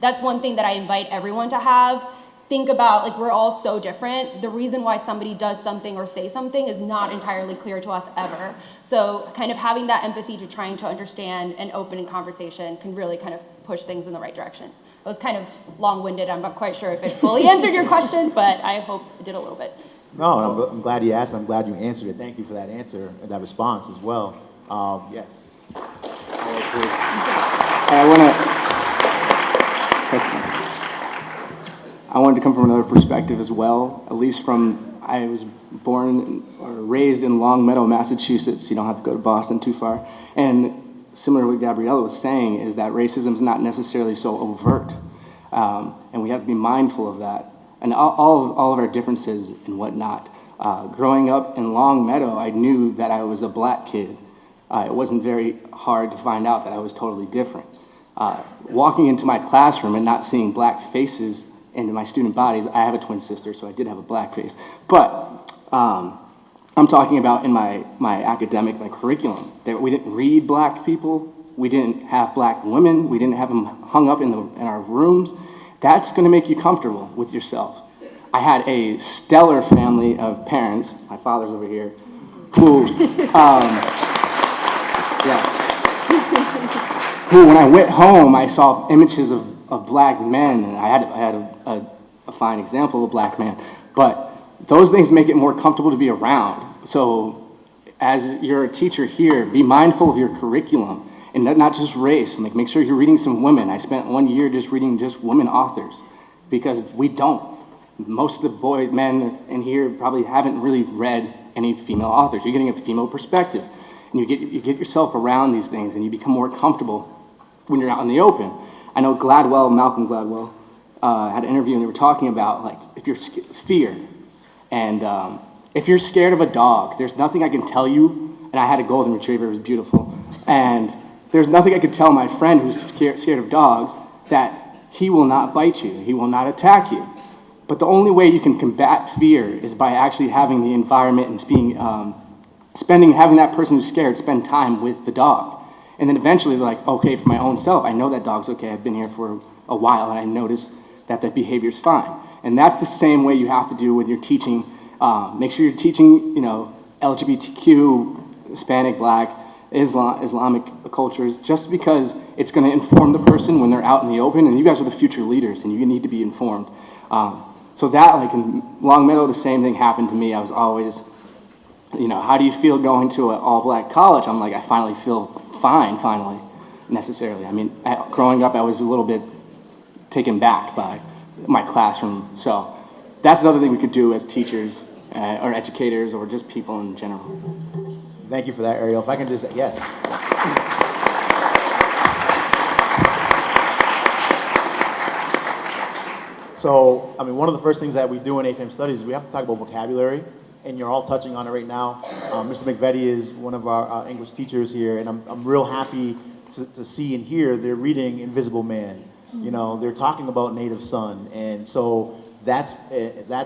that's one thing that I invite everyone to have. Think about, like, we're all so different. The reason why somebody does something or say something is not entirely clear to us ever. So kind of having that empathy to trying to understand and open in conversation can really kind of push things in the right direction. It was kind of long-winded. I'm not quite sure if it fully answered your question, but I hope it did a little bit. No, I'm glad you asked. I'm glad you answered it. Thank you for that answer and that response as well. Yes. I wanted to come from another perspective as well, at least I was born or raised in Long Meadow, Massachusetts. You don't have to go to Boston too far. And similar to what Gabriella was saying is that racism is not necessarily so overt. And we have to be mindful of that. And all of our differences and whatnot. Growing up in Long Meadow, I knew that I was a black kid. It wasn't very hard to find out that I was totally different. Walking into my classroom and not seeing black faces in my student bodies, I have a twin sister, so I did have a black face. But I'm talking about in my academic, my curriculum, that we didn't read black people, we didn't have black women, we didn't have them hung up in our rooms. That's gonna make you comfortable with yourself. I had a stellar family of parents, my father's over here, who, who when I went home, I saw images of black men, and I had a fine example of a black man, but those things make it more comfortable to be around. So as you're a teacher here, be mindful of your curriculum, and not just race. Like, make sure you're reading some women. I spent 1 year just reading just women authors, because we don't. Most of the men in here probably haven't really read any female authors. You're getting a female perspective, and you get yourself around these things, and you become more comfortable when you're out in the open. I know Malcolm Gladwell, had an interview, and they were talking about, like, if you're fear, and if you're scared of a dog, there's nothing I can tell you, and I had a golden retriever, it was beautiful, and there's nothing I could tell my friend who's scared of dogs that he will not bite you, he will not attack you. But the only way you can combat fear is by actually having the environment and having that person who's scared spend time with the dog. And then eventually they're like, okay, for my own self, I know that dog's okay, I've been here for a while, and I notice that the behavior's fine. And that's the same way you have to do with your teaching. Make sure you're teaching, LGBTQ, Hispanic, Black, Islamic cultures, just because it's going to inform the person when they're out in the open, and you guys are the future leaders, and you need to be informed. So that, like in Long Meadow, the same thing happened to me. I was always, how do you feel going to an all-black college? I'm like, I finally feel fine, necessarily. I mean, growing up, I was a little bit taken back by my classroom. So that's another thing we could do as teachers or educators or just people in general. Thank you for that, Ariel. If I can just, yes. So, I mean, one of the first things that we do in AFAM studies is we have to talk about vocabulary, and you're all touching on it right now. Mr. McVetti is one of our English teachers here, and I'm real happy to see and hear they're reading Invisible Man. They're talking about Native Son, and so that's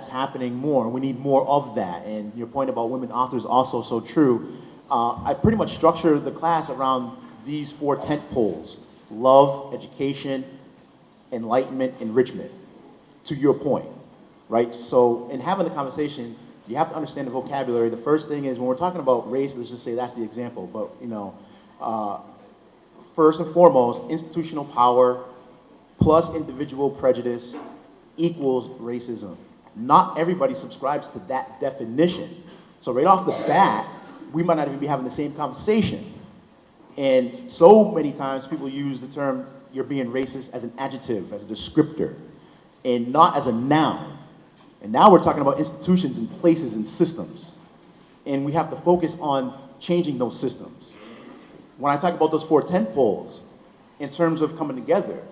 happening more. We need more of that, and your point about women authors also so true. I pretty much structure the class around these 4 tent poles: love, education, enlightenment, enrichment, to your point, right? So in having the conversation, you have to understand the vocabulary. The first thing is, when we're talking about race, let's just say that's the example, but first and foremost, institutional power plus individual prejudice equals racism. Not everybody subscribes to that definition. So right off the bat, we might not even be having the same conversation. And so many times people use the term, you're being racist, as an adjective, as a descriptor, and not as a noun. And now we're talking about institutions and places and systems. And we have to focus on changing those systems. When I talk about those 4 tent poles, in terms of coming together,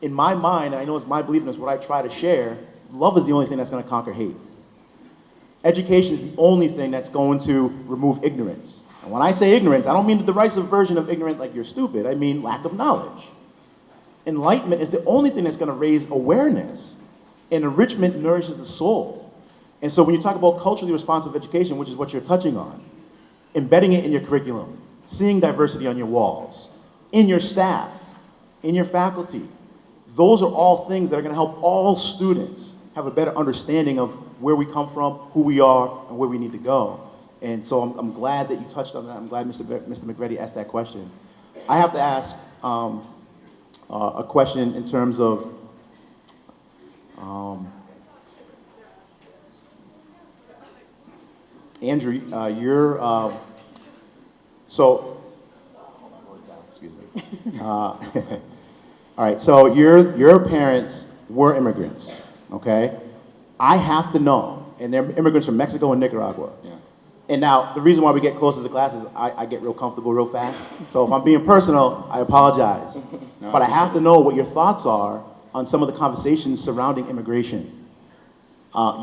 in my mind, and I know it's my belief and it's what I try to share, love is the only thing that's going to conquer hate. Education is the only thing that's going to remove ignorance. And when I say ignorance, I don't mean the derisive version of ignorant like you're stupid. I mean lack of knowledge. Enlightenment is the only thing that's going to raise awareness. And enrichment nourishes the soul. And so when you talk about culturally responsive education, which is what you're touching on, embedding it in your curriculum, seeing diversity on your walls, in your staff, in your faculty, those are all things that are going to help all students have a better understanding of where we come from, who we are, and where we need to go. And so I'm glad that you touched on that. I'm glad Mr. McReady asked that question. I have to ask a question in terms of Andrew, excuse me. All right, so your parents were immigrants, okay? I have to know, and they're immigrants from Mexico and Nicaragua. Yeah. And now, the reason why we get close as a class is I get real comfortable real fast. So if I'm being personal, I apologize. No, But I have to know what your thoughts are on some of the conversations surrounding immigration.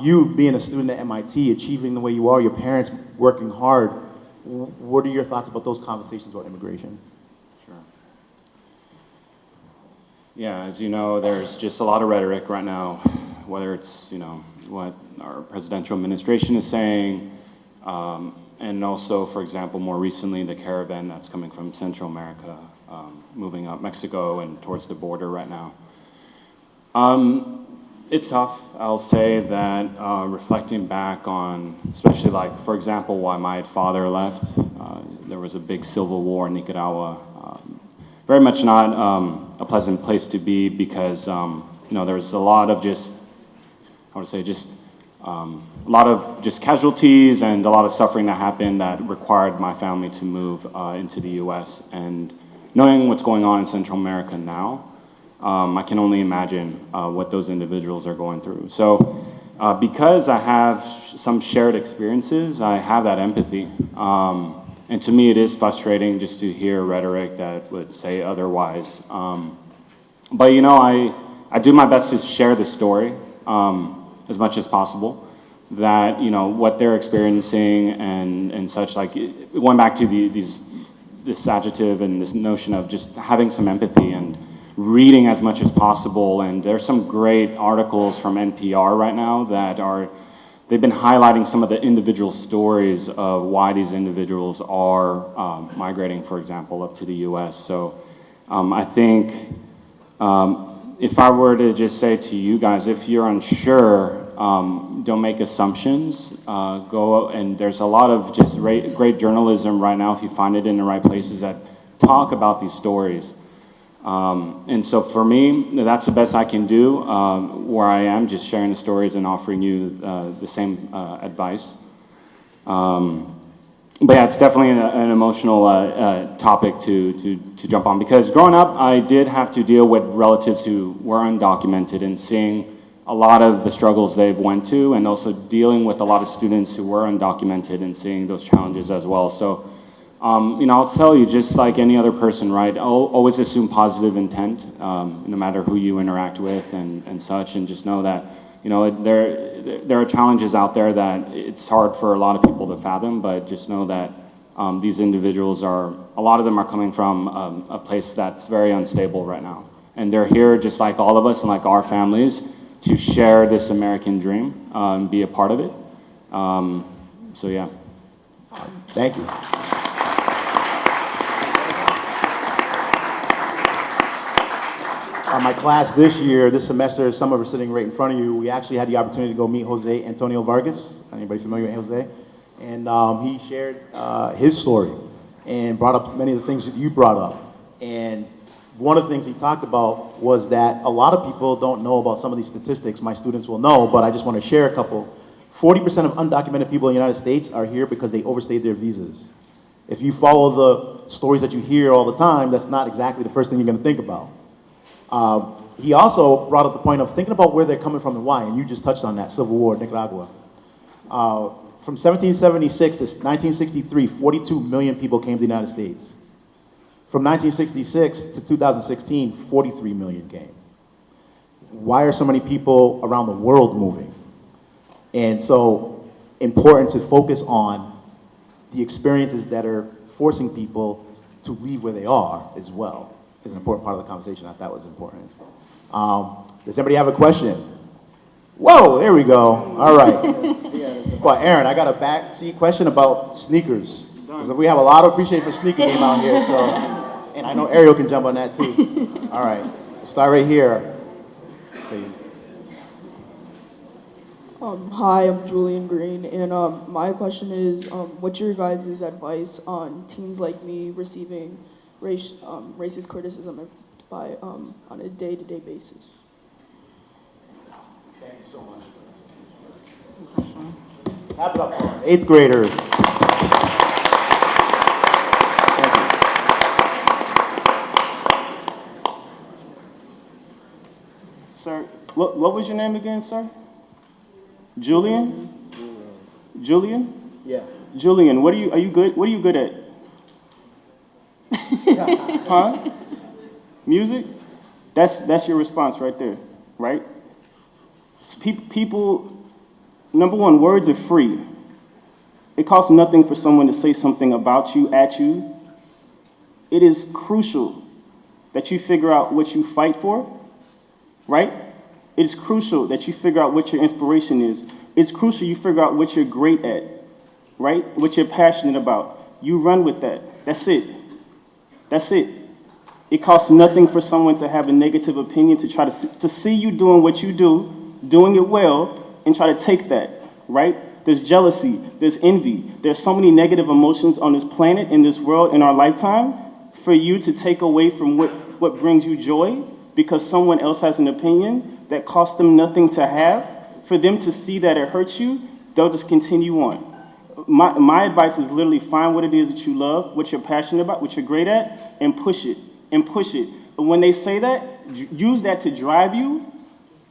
You being a student at MIT, achieving the way you are, your parents working hard, what are your thoughts about those conversations about immigration? Sure. Yeah, as you know, there's just a lot of rhetoric right now, whether it's, you know, what our presidential administration is saying, and also, for example, more recently, the caravan that's coming from Central America, moving up Mexico and towards the border right now. It's tough. I'll say that reflecting back on, especially like, for example, why my father left, there was a big civil war in Nicaragua. Very much not a pleasant place to be because, you know, there was a lot of just, I would say, just a lot of just casualties and a lot of suffering that happened that required my family to move into the U.S. And knowing what's going on in Central America now, I can only imagine what those individuals are going through. So because I have some shared experiences, I have that empathy. And to me, it is frustrating just to hear rhetoric that would say otherwise. But, you know, I do my best to share the story as much as possible. That, you know, what they're experiencing and such, like, going back to this adjective and this notion of just having some empathy and reading as much as possible. And there's some great articles from NPR right now that they've been highlighting some of the individual stories of why these individuals are migrating, for example, up to the US. So I think if I were to just say to you guys, if you're unsure, don't make assumptions. Go, and there's a lot of just great journalism right now, if you find it in the right places, that talk about these stories. And so for me, that's the best I can do where I am, just sharing the stories and offering you the same advice. But yeah, it's definitely an emotional topic to jump on, because growing up, I did have to deal with relatives who were undocumented and seeing a lot of the struggles they've went to, and also dealing with a lot of students who were undocumented and seeing those challenges as well. So, you know, I'll tell you, just like any other person, right, always assume positive intent, no matter who you interact with and such, and just know that, you know, there are challenges out there that it's hard for a lot of people to fathom, but just know that these individuals a lot of them are coming from a place that's very unstable right now. And they're here just like all of us and like our families to share this American dream and be a part of it. So yeah. Thank you. My class this semester, some of us sitting right in front of you, we actually had the opportunity to go meet Jose Antonio Vargas. Anybody familiar with Jose? And he shared his story and brought up many of the things that you brought up. And one of the things he talked about was that a lot of people don't know about some of these statistics. My students will know, but I just want to share a couple. 40% of undocumented people in the United States are here because they overstayed their visas. If you follow the stories that you hear all the time, that's not exactly the first thing you're going to think about. He also brought up the point of thinking about where they're coming from and why, and you just touched on that, Civil War, Nicaragua. From 1776 to 1963, 42 million people came to the United States. From 1966 to 2016, 43 million came. Why are so many people around the world moving? And so, important to focus on the experiences that are forcing people to leave where they are as well, is an important part of the conversation. I thought was important. Does anybody have a question? Whoa, there we go. All right. Well, Aaron, I got a backseat question about sneakers. Because we have a lot of appreciation for sneaker game out here, so, and I know Ariel can jump on that too. All right, we'll start right here. Hi, I'm Julian Green, and my question is, what's your guys' advice on teens like me receiving racist criticism on a day-to-day basis? Thank you so much. Clap it up for our 8th graders. Thank you. Sir, what was your name again, sir? Julian? Julian? Yeah. Julian, are you good? What are you good at? Huh? Music? That's your response right there, right? People, number one, words are free. It costs nothing for someone to say something about you, at you. It is crucial that you figure out what you fight for, right? It's crucial that you figure out what your inspiration is. It's crucial you figure out what you're great at, right? What you're passionate about. You run with that. That's it. That's it. It costs nothing for someone to have a negative opinion, to try to see you doing what you do, doing it well, and try to take that, right? There's jealousy, there's envy. There's so many negative emotions on this planet, in this world, in our lifetime. For you to take away from what brings you joy because someone else has an opinion that costs them nothing to have, for them to see that it hurts you, they'll just continue on. My advice is literally find what it is that you love, what you're passionate about, what you're great at, and push it, and push it. And when they say that, use that to drive you,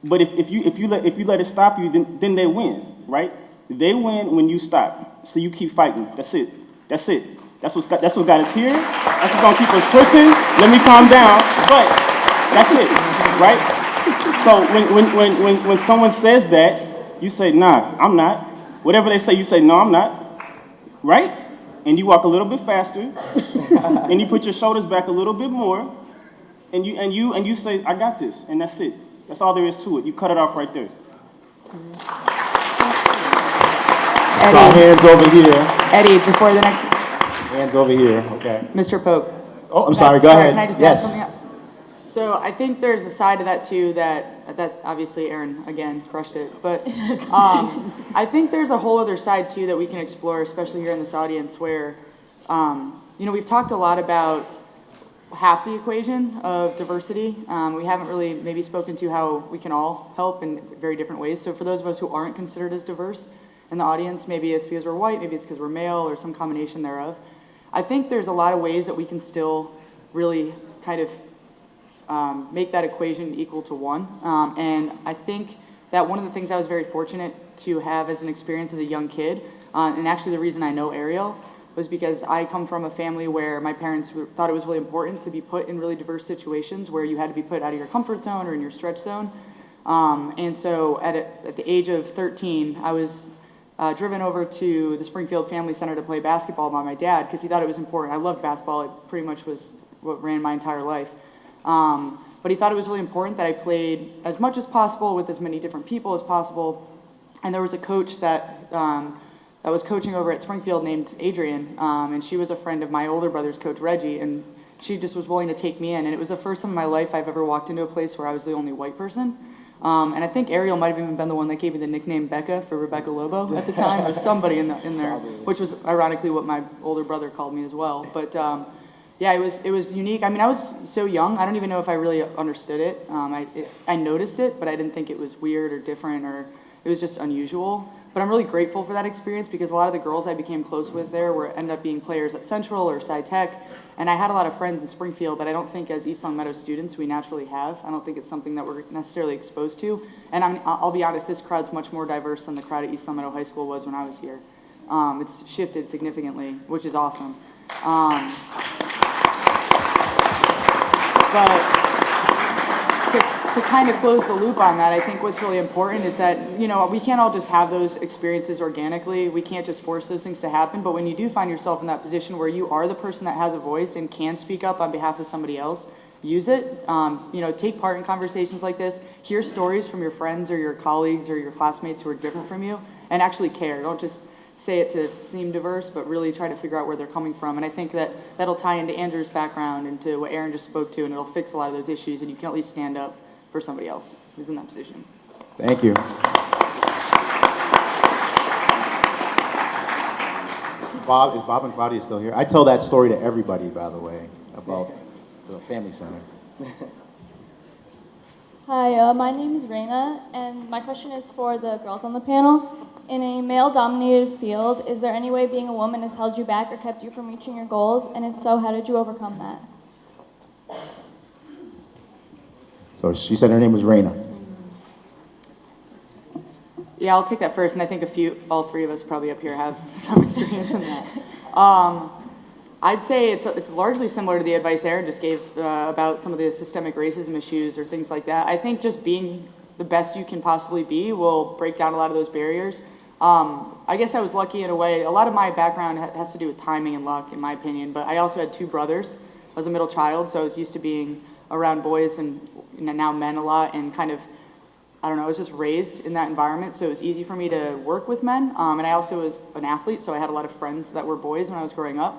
but if you let it stop you, then they win, right? They win when you stop. So you keep fighting. That's it. That's it. That's what got us here. That's what's gonna keep us pushing. Let me calm down. But that's it, right? So when someone says that, you say, nah, I'm not. Whatever they say, you say, no, I'm not. Right? And you walk a little bit faster, and you put your shoulders back a little bit more, and you say, I got this, and that's it. That's all there is to it. You cut it off right there. So hands over here. Eddie, before the next, Hands over here, okay. Mr. Pope. Oh, I'm sorry, go ahead. Can I just add something else? So I think there's a side to that too that obviously Aaron, again, crushed it. But I think there's a whole other side too that we can explore, especially here in this audience where, we've talked a lot about half the equation of diversity. We haven't really maybe spoken to how we can all help in very different ways. So for those of us who aren't considered as diverse in the audience, maybe it's because we're white, maybe it's because we're male, or some combination thereof. I think there's a lot of ways that we can still really kind of make that equation equal to one. And I think that one of the things I was very fortunate to have as an experience as a young kid, and actually the reason I know Ariel, was because I come from a family where my parents thought it was really important to be put in really diverse situations where you had to be put out of your comfort zone or in your stretch zone. And so at the age of 13, I was driven over to the Springfield Family Center to play basketball by my dad because he thought it was important. I loved basketball. It pretty much was what ran my entire life. But he thought it was really important that I played as much as possible with as many different people as possible. And there was a coach that was coaching over at Springfield named Adrian, and she was a friend of my older brother's coach, Reggie, and she just was willing to take me in. And it was the first time in my life I've ever walked into a place where I was the only white person. And I think Ariel might have even been the one that gave me the nickname Becca for Rebecca Lobo at the time. There was somebody in there, which was ironically what my older brother called me as well. But yeah, it was unique. I mean, I was so young. I don't even know if I really understood it. I noticed it, but I didn't think it was weird or different, or it was just unusual. But I'm really grateful for that experience because a lot of the girls I became close with there ended up being players at Central or Sci Tech. And I had a lot of friends in Springfield that I don't think as East Long Meadow students we naturally have. I don't think it's something that we're necessarily exposed to. And I'll be honest, this crowd's much more diverse than the crowd at East Long Meadow High School was when I was here. It's shifted significantly, which is awesome. But to kind of close the loop on that, I think what's really important is that, we can't all just have those experiences organically. We can't just force those things to happen. But when you do find yourself in that position where you are the person that has a voice and can speak up on behalf of somebody else, use it. You know, take part in conversations like this, hear stories from your friends or your colleagues or your classmates who are different from you, and actually care. Don't just say it to seem diverse, but really try to figure out where they're coming from. And I think that that'll tie into Andrew's background and to what Aaron just spoke to, and it'll fix a lot of those issues, and you can at least stand up for somebody else who's in that position. Thank you. Bob, is Bob and Claudia still here? I tell that story to everybody, by the way, about the family center. Hi, my name is Reina, and my question is for the girls on the panel. In a male-dominated field, is there any way being a woman has held you back or kept you from reaching your goals? And if so, how did you overcome that? So she said her name was Reina. Yeah, I'll take that first, and I think all three of us probably up here have some experience in that. I'd say it's largely similar to the advice Aaron just gave about some of the systemic racism issues or things like that. I think just being the best you can possibly be will break down a lot of those barriers. I guess I was lucky in a way. A lot of my background has to do with timing and luck, in my opinion, but I also had two brothers. I was a middle child, so I was used to being around boys and now men a lot, and kind of, I don't know, I was just raised in that environment, so it was easy for me to work with men. And I also was an athlete, so I had a lot of friends that were boys when I was growing up.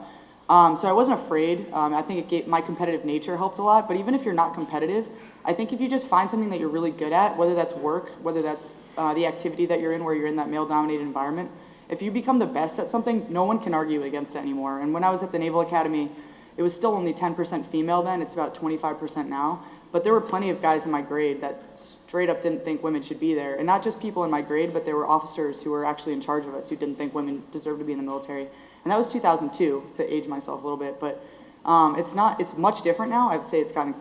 So I wasn't afraid. I think my competitive nature helped a lot, but even if you're not competitive, I think if you just find something that you're really good at, whether that's work, whether that's the activity that you're in where you're in that male-dominated environment, if you become the best at something, no one can argue against it anymore. And when I was at the Naval Academy, it was still only 10% female then, it's about 25% now. But there were plenty of guys in my grade that straight up didn't think women should be there. And not just people in my grade, but there were officers who were actually in charge of us who didn't think women deserved to be in the military. And that was 2002, to age myself a little bit. But it's much different now. I would say it's gotten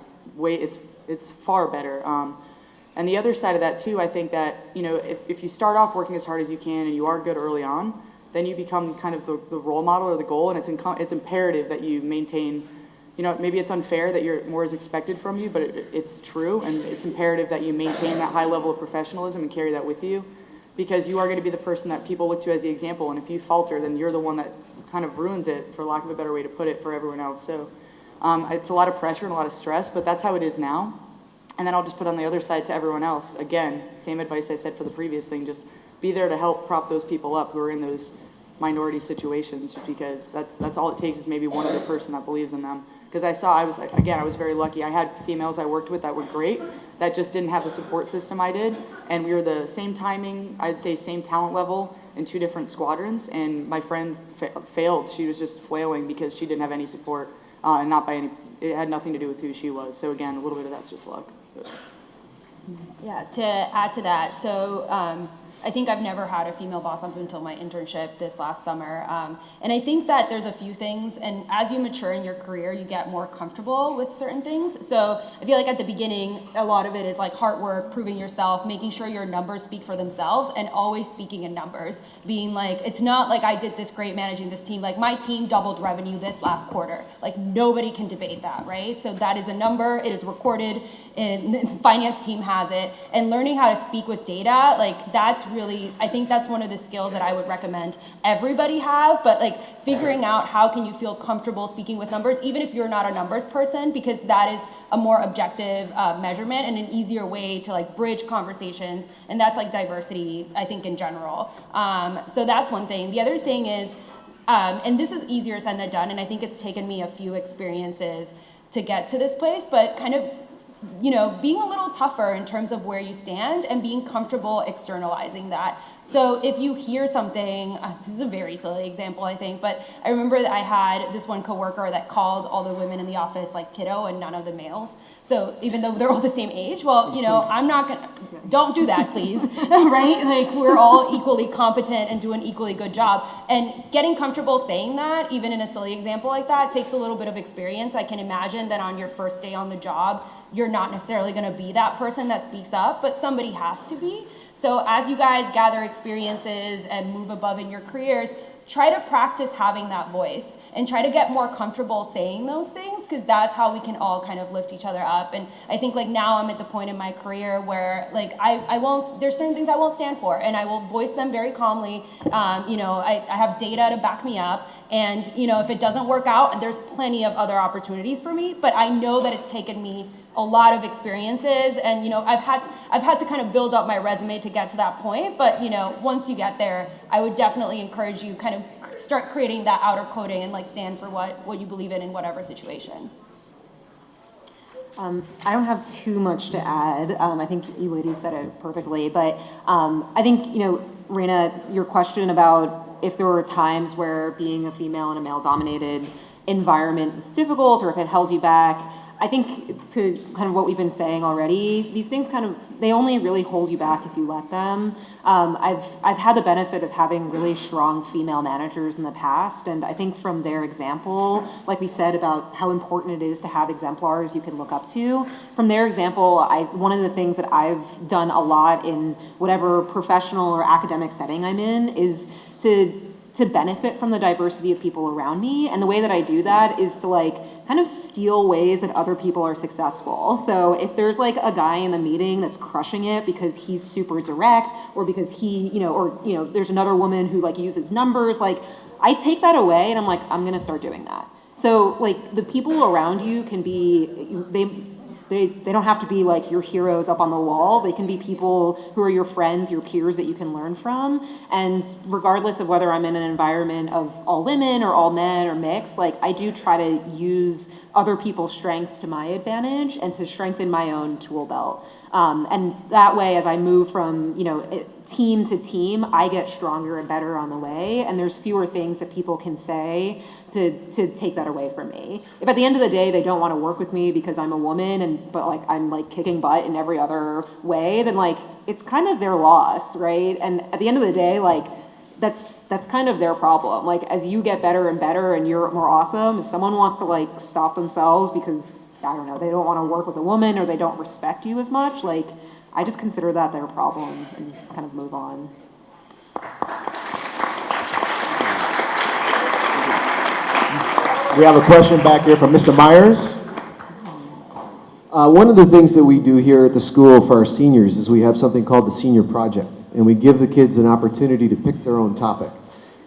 it's far better. And the other side of that too, I think that, you know, if you start off working as hard as you can and you are good early on, then you become kind of the role model or the goal, and it's imperative that you maintain, you know, maybe it's unfair that more is expected from you, but it's true, and it's imperative that you maintain that high level of professionalism and carry that with you, because you are going to be the person that people look to as the example, and if you falter, then you're the one that kind of ruins it, for lack of a better way to put it, for everyone else. So it's a lot of pressure and a lot of stress, but that's how it is now. And then I'll just put on the other side to everyone else, again, same advice I said for the previous thing, just be there to help prop those people up who are in those minority situations, because that's all it takes is maybe one other person that believes in them. Because I was very lucky. I had females I worked with that were great, that just didn't have the support system I did, and we were the same timing, I'd say same talent level in two different squadrons, and my friend failed. She was just flailing because she didn't have any support, and it had nothing to do with who she was. So again, a little bit of that's just luck. Yeah, to add to that, so I think I've never had a female boss up until my internship this last summer. And I think that there's a few things, and as you mature in your career, you get more comfortable with certain things. So I feel like at the beginning, a lot of it is like hard work, proving yourself, making sure your numbers speak for themselves, and always speaking in numbers. Being like, it's not like I did this great managing this team, like my team doubled revenue this last quarter. Like nobody can debate that, right? So that is a number, it is recorded, and the finance team has it. And learning how to speak with data, like that's really, I think that's one of the skills that I would recommend everybody have, but like figuring out how can you feel comfortable speaking with numbers, even if you're not a numbers person, because that is a more objective measurement and an easier way to like bridge conversations, and that's like diversity, I think, in general. So that's one thing. The other thing is, and this is easier said than done, and I think it's taken me a few experiences to get to this place, but kind of, you know, being a little tougher in terms of where you stand and being comfortable externalizing that. So if you hear something, this is a very silly example, I think, but I remember that I had this one coworker that called all the women in the office like kiddo and none of the males. So even though they're all the same age, well, you know, I'm not gonna, don't do that, please, right? Like we're all equally competent and do an equally good job. And getting comfortable saying that, even in a silly example like that, takes a little bit of experience. I can imagine that on your first day on the job, you're not necessarily going to be that person that speaks up, but somebody has to be. So as you guys gather experiences and move above in your careers, try to practice having that voice and try to get more comfortable saying those things, because that's how we can all kind of lift each other up. And I think like now I'm at the point in my career where like I won't, there's certain things I won't stand for, and I will voice them very calmly. You know, I have data to back me up, and you know, if it doesn't work out, there's plenty of other opportunities for me, but I know that it's taken me a lot of experiences, and you know, I've had to kind of build up my resume to get to that point. But you know, once you get there, I would definitely encourage you kind of start creating that outer coding and like stand for what you believe in whatever situation. I don't have too much to add. I think you ladies said it perfectly, but I think, you know, Raina, your question about if there were times where being a female in a male-dominated environment was difficult or if it held you back, I think to kind of what we've been saying already, these things kind of, they only really hold you back if you let them. I've had the benefit of having really strong female managers in the past, and I think from their example, like we said about how important it is to have exemplars you can look up to, from their example, one of the things that I've done a lot in whatever professional or academic setting I'm in is to benefit from the diversity of people around me. And the way that I do that is to like kind of steal ways that other people are successful. So if there's like a guy in the meeting that's crushing it because he's super direct, or because he, there's another woman who like uses numbers, like I take that away and I'm like, I'm gonna start doing that. So like the people around you can be, they don't have to be like your heroes up on the wall. They can be people who are your friends, your peers that you can learn from. And regardless of whether I'm in an environment of all women or all men or mixed, like I do try to use other people's strengths to my advantage and to strengthen my own tool belt. And that way, as I move from, team to team, I get stronger and better on the way, and there's fewer things that people can say to take that away from me. If at the end of the day they don't want to work with me because I'm a woman but like I'm like kicking butt in every other way, then like it's kind of their loss, right? And at the end of the day, like that's kind of their problem. Like as you get better and better and you're more awesome, if someone wants to like stop themselves because I don't know, they don't want to work with a woman or they don't respect you as much, like I just consider that their problem and kind of move on. We have a question back here from Mr. Myers. One of the things that we do here at the school for our seniors is we have something called the Senior Project, and we give the kids an opportunity to pick their own topic.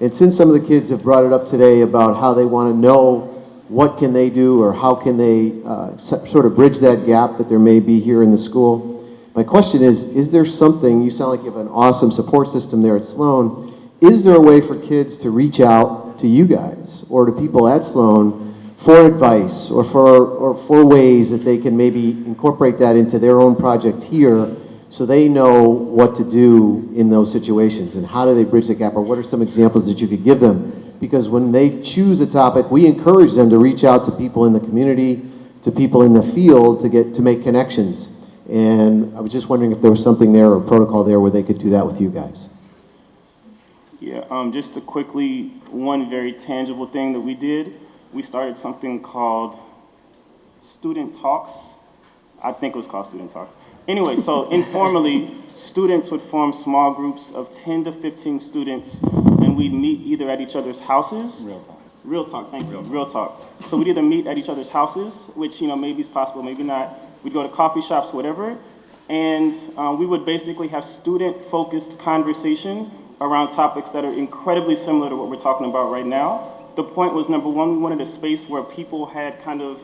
And since some of the kids have brought it up today about how they want to know what can they do or how can they sort of bridge that gap that there may be here in the school, my question is there something, you sound like you have an awesome support system there at Sloan, is there a way for kids to reach out to you guys or to people at Sloan for advice or for ways that they can maybe incorporate that into their own project here so they know what to do in those situations and how do they bridge the gap, or what are some examples that you could give them? Because when they choose a topic, we encourage them to reach out to people in the community, to people in the field to make connections. And I was just wondering if there was something there or protocol there where they could do that with you guys. Yeah, just to quickly, one very tangible thing that we did, we started something called Student Talks. I think it was called Student Talks. Anyway, so informally, students would form small groups of 10 to 15 students, and we'd meet either at each other's houses. Real talk, thank you. Real talk. So we'd either meet at each other's houses, which maybe is possible, maybe not. We'd go to coffee shops, whatever, and we would basically have student-focused conversation around topics that are incredibly similar to what we're talking about right now. The point was, number one, we wanted a space where people had kind of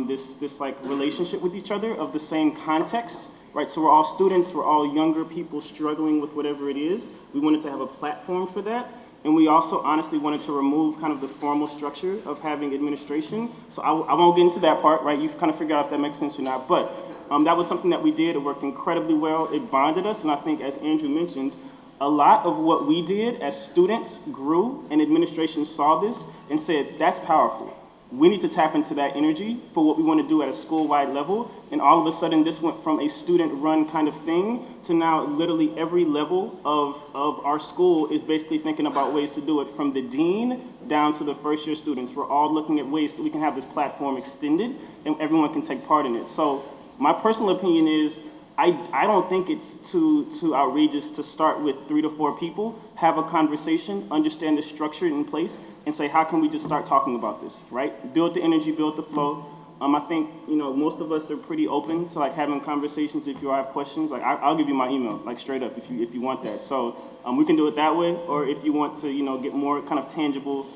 this like relationship with each other of the same context, right? So we're all students, we're all younger people struggling with whatever it is. We wanted to have a platform for that. And we also honestly wanted to remove kind of the formal structure of having administration. So I won't get into that part, right? You've kind of figured out if that makes sense or not. But that was something that we did. It worked incredibly well. It bonded us. And I think, as Andrew mentioned, a lot of what we did as students grew, and administration saw this and said, that's powerful. We need to tap into that energy for what we want to do at a school-wide level. And all of a sudden, this went from a student-run kind of thing to now literally every level of our school is basically thinking about ways to do it, from the dean down to the first-year students. We're all looking at ways that we can have this platform extended and everyone can take part in it. So my personal opinion is I don't think it's too outrageous to start with 3 to 4 people, have a conversation, understand the structure in place, and say, how can we just start talking about this, right? Build the energy, build the flow. I think, most of us are pretty open to like having conversations. If you have questions, like I'll give you my email, like straight up, if you want that. So we can do it that way, or if you want to, get more kind of tangible,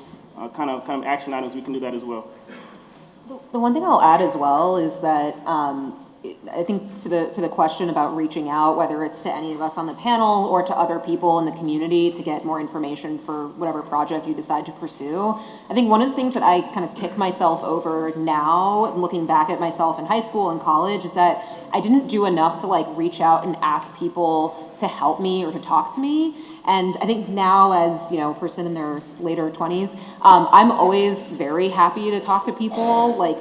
kind of action items, we can do that as well. The one thing I'll add as well is that I think to the question about reaching out, whether it's to any of us on the panel or to other people in the community to get more information for whatever project you decide to pursue, I think one of the things that I kind of kick myself over now, looking back at myself in high school and college, is that I didn't do enough to like reach out and ask people to help me or to talk to me. And I think now, as a person in their later 20s, I'm always very happy to talk to people. Like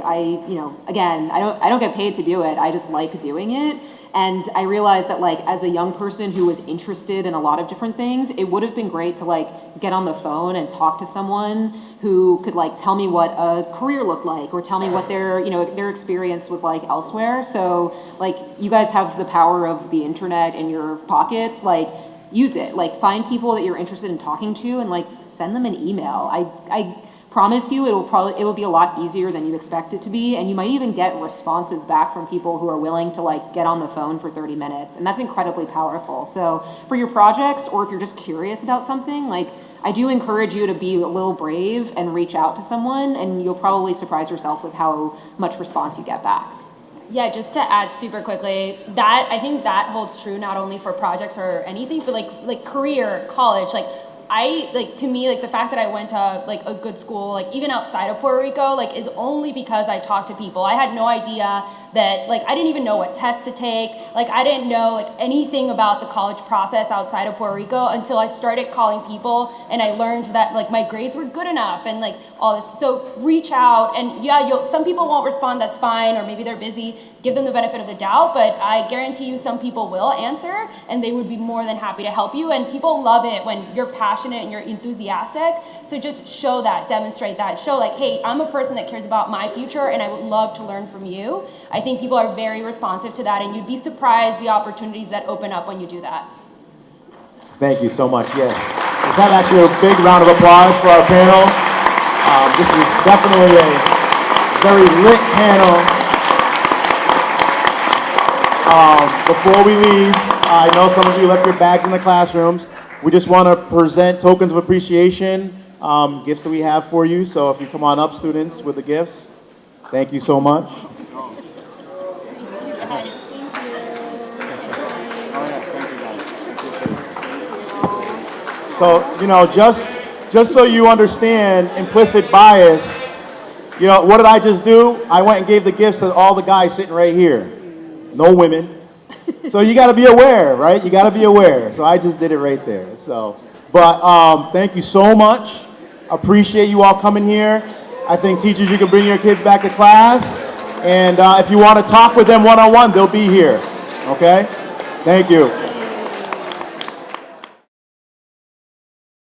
again, I don't get paid to do it. I just like doing it. And I realized that like as a young person who was interested in a lot of different things, it would have been great to like get on the phone and talk to someone who could like tell me what a career looked like, or tell me what their experience was like elsewhere. So like you guys have the power of the internet in your pockets, like use it. Like find people that you're interested in talking to and like send them an email. I promise you it will be a lot easier than you expect it to be, and you might even get responses back from people who are willing to like get on the phone for 30 minutes, and that's incredibly powerful. So for your projects, or if you're just curious about something, like I do encourage you to be a little brave and reach out to someone, and you'll probably surprise yourself with how much response you get back. Yeah, just to add super quickly, that I think that holds true not only for projects or anything, but like career, college, to me, the fact that I went to like a good school, like even outside of Puerto Rico, like is only because I talked to people. I had no idea that, like, I didn't even know what tests to take. Like, I didn't know like anything about the college process outside of Puerto Rico until I started calling people, and I learned that like my grades were good enough and like all this. So reach out, and yeah, some people won't respond, that's fine, or maybe they're busy. Give them the benefit of the doubt, but I guarantee you some people will answer, and they would be more than happy to help you. And people love it when you're passionate and you're enthusiastic. So just show that, demonstrate that, show like, hey, I'm a person that cares about my future, and I would love to learn from you. I think people are very responsive to that, and you'd be surprised the opportunities that open up when you do that. Thank you so much, yes. Let's have actually a big round of applause for our panel. This is definitely a very lit panel. Before we leave, I know some of you left your bags in the classrooms. We just want to present tokens of appreciation, gifts that we have for you. So if you come on up, students, with the gifts, thank you so much. So, just so you understand implicit bias, what did I just do? I went and gave the gifts to all the guys sitting right here. No women. So you got to be aware, right? You got to be aware. So I just did it right there. So, but thank you so much. Appreciate you all coming here. I think teachers, you can bring your kids back to class. And if you want to talk with them one-on-one, they'll be here. Okay? Thank you.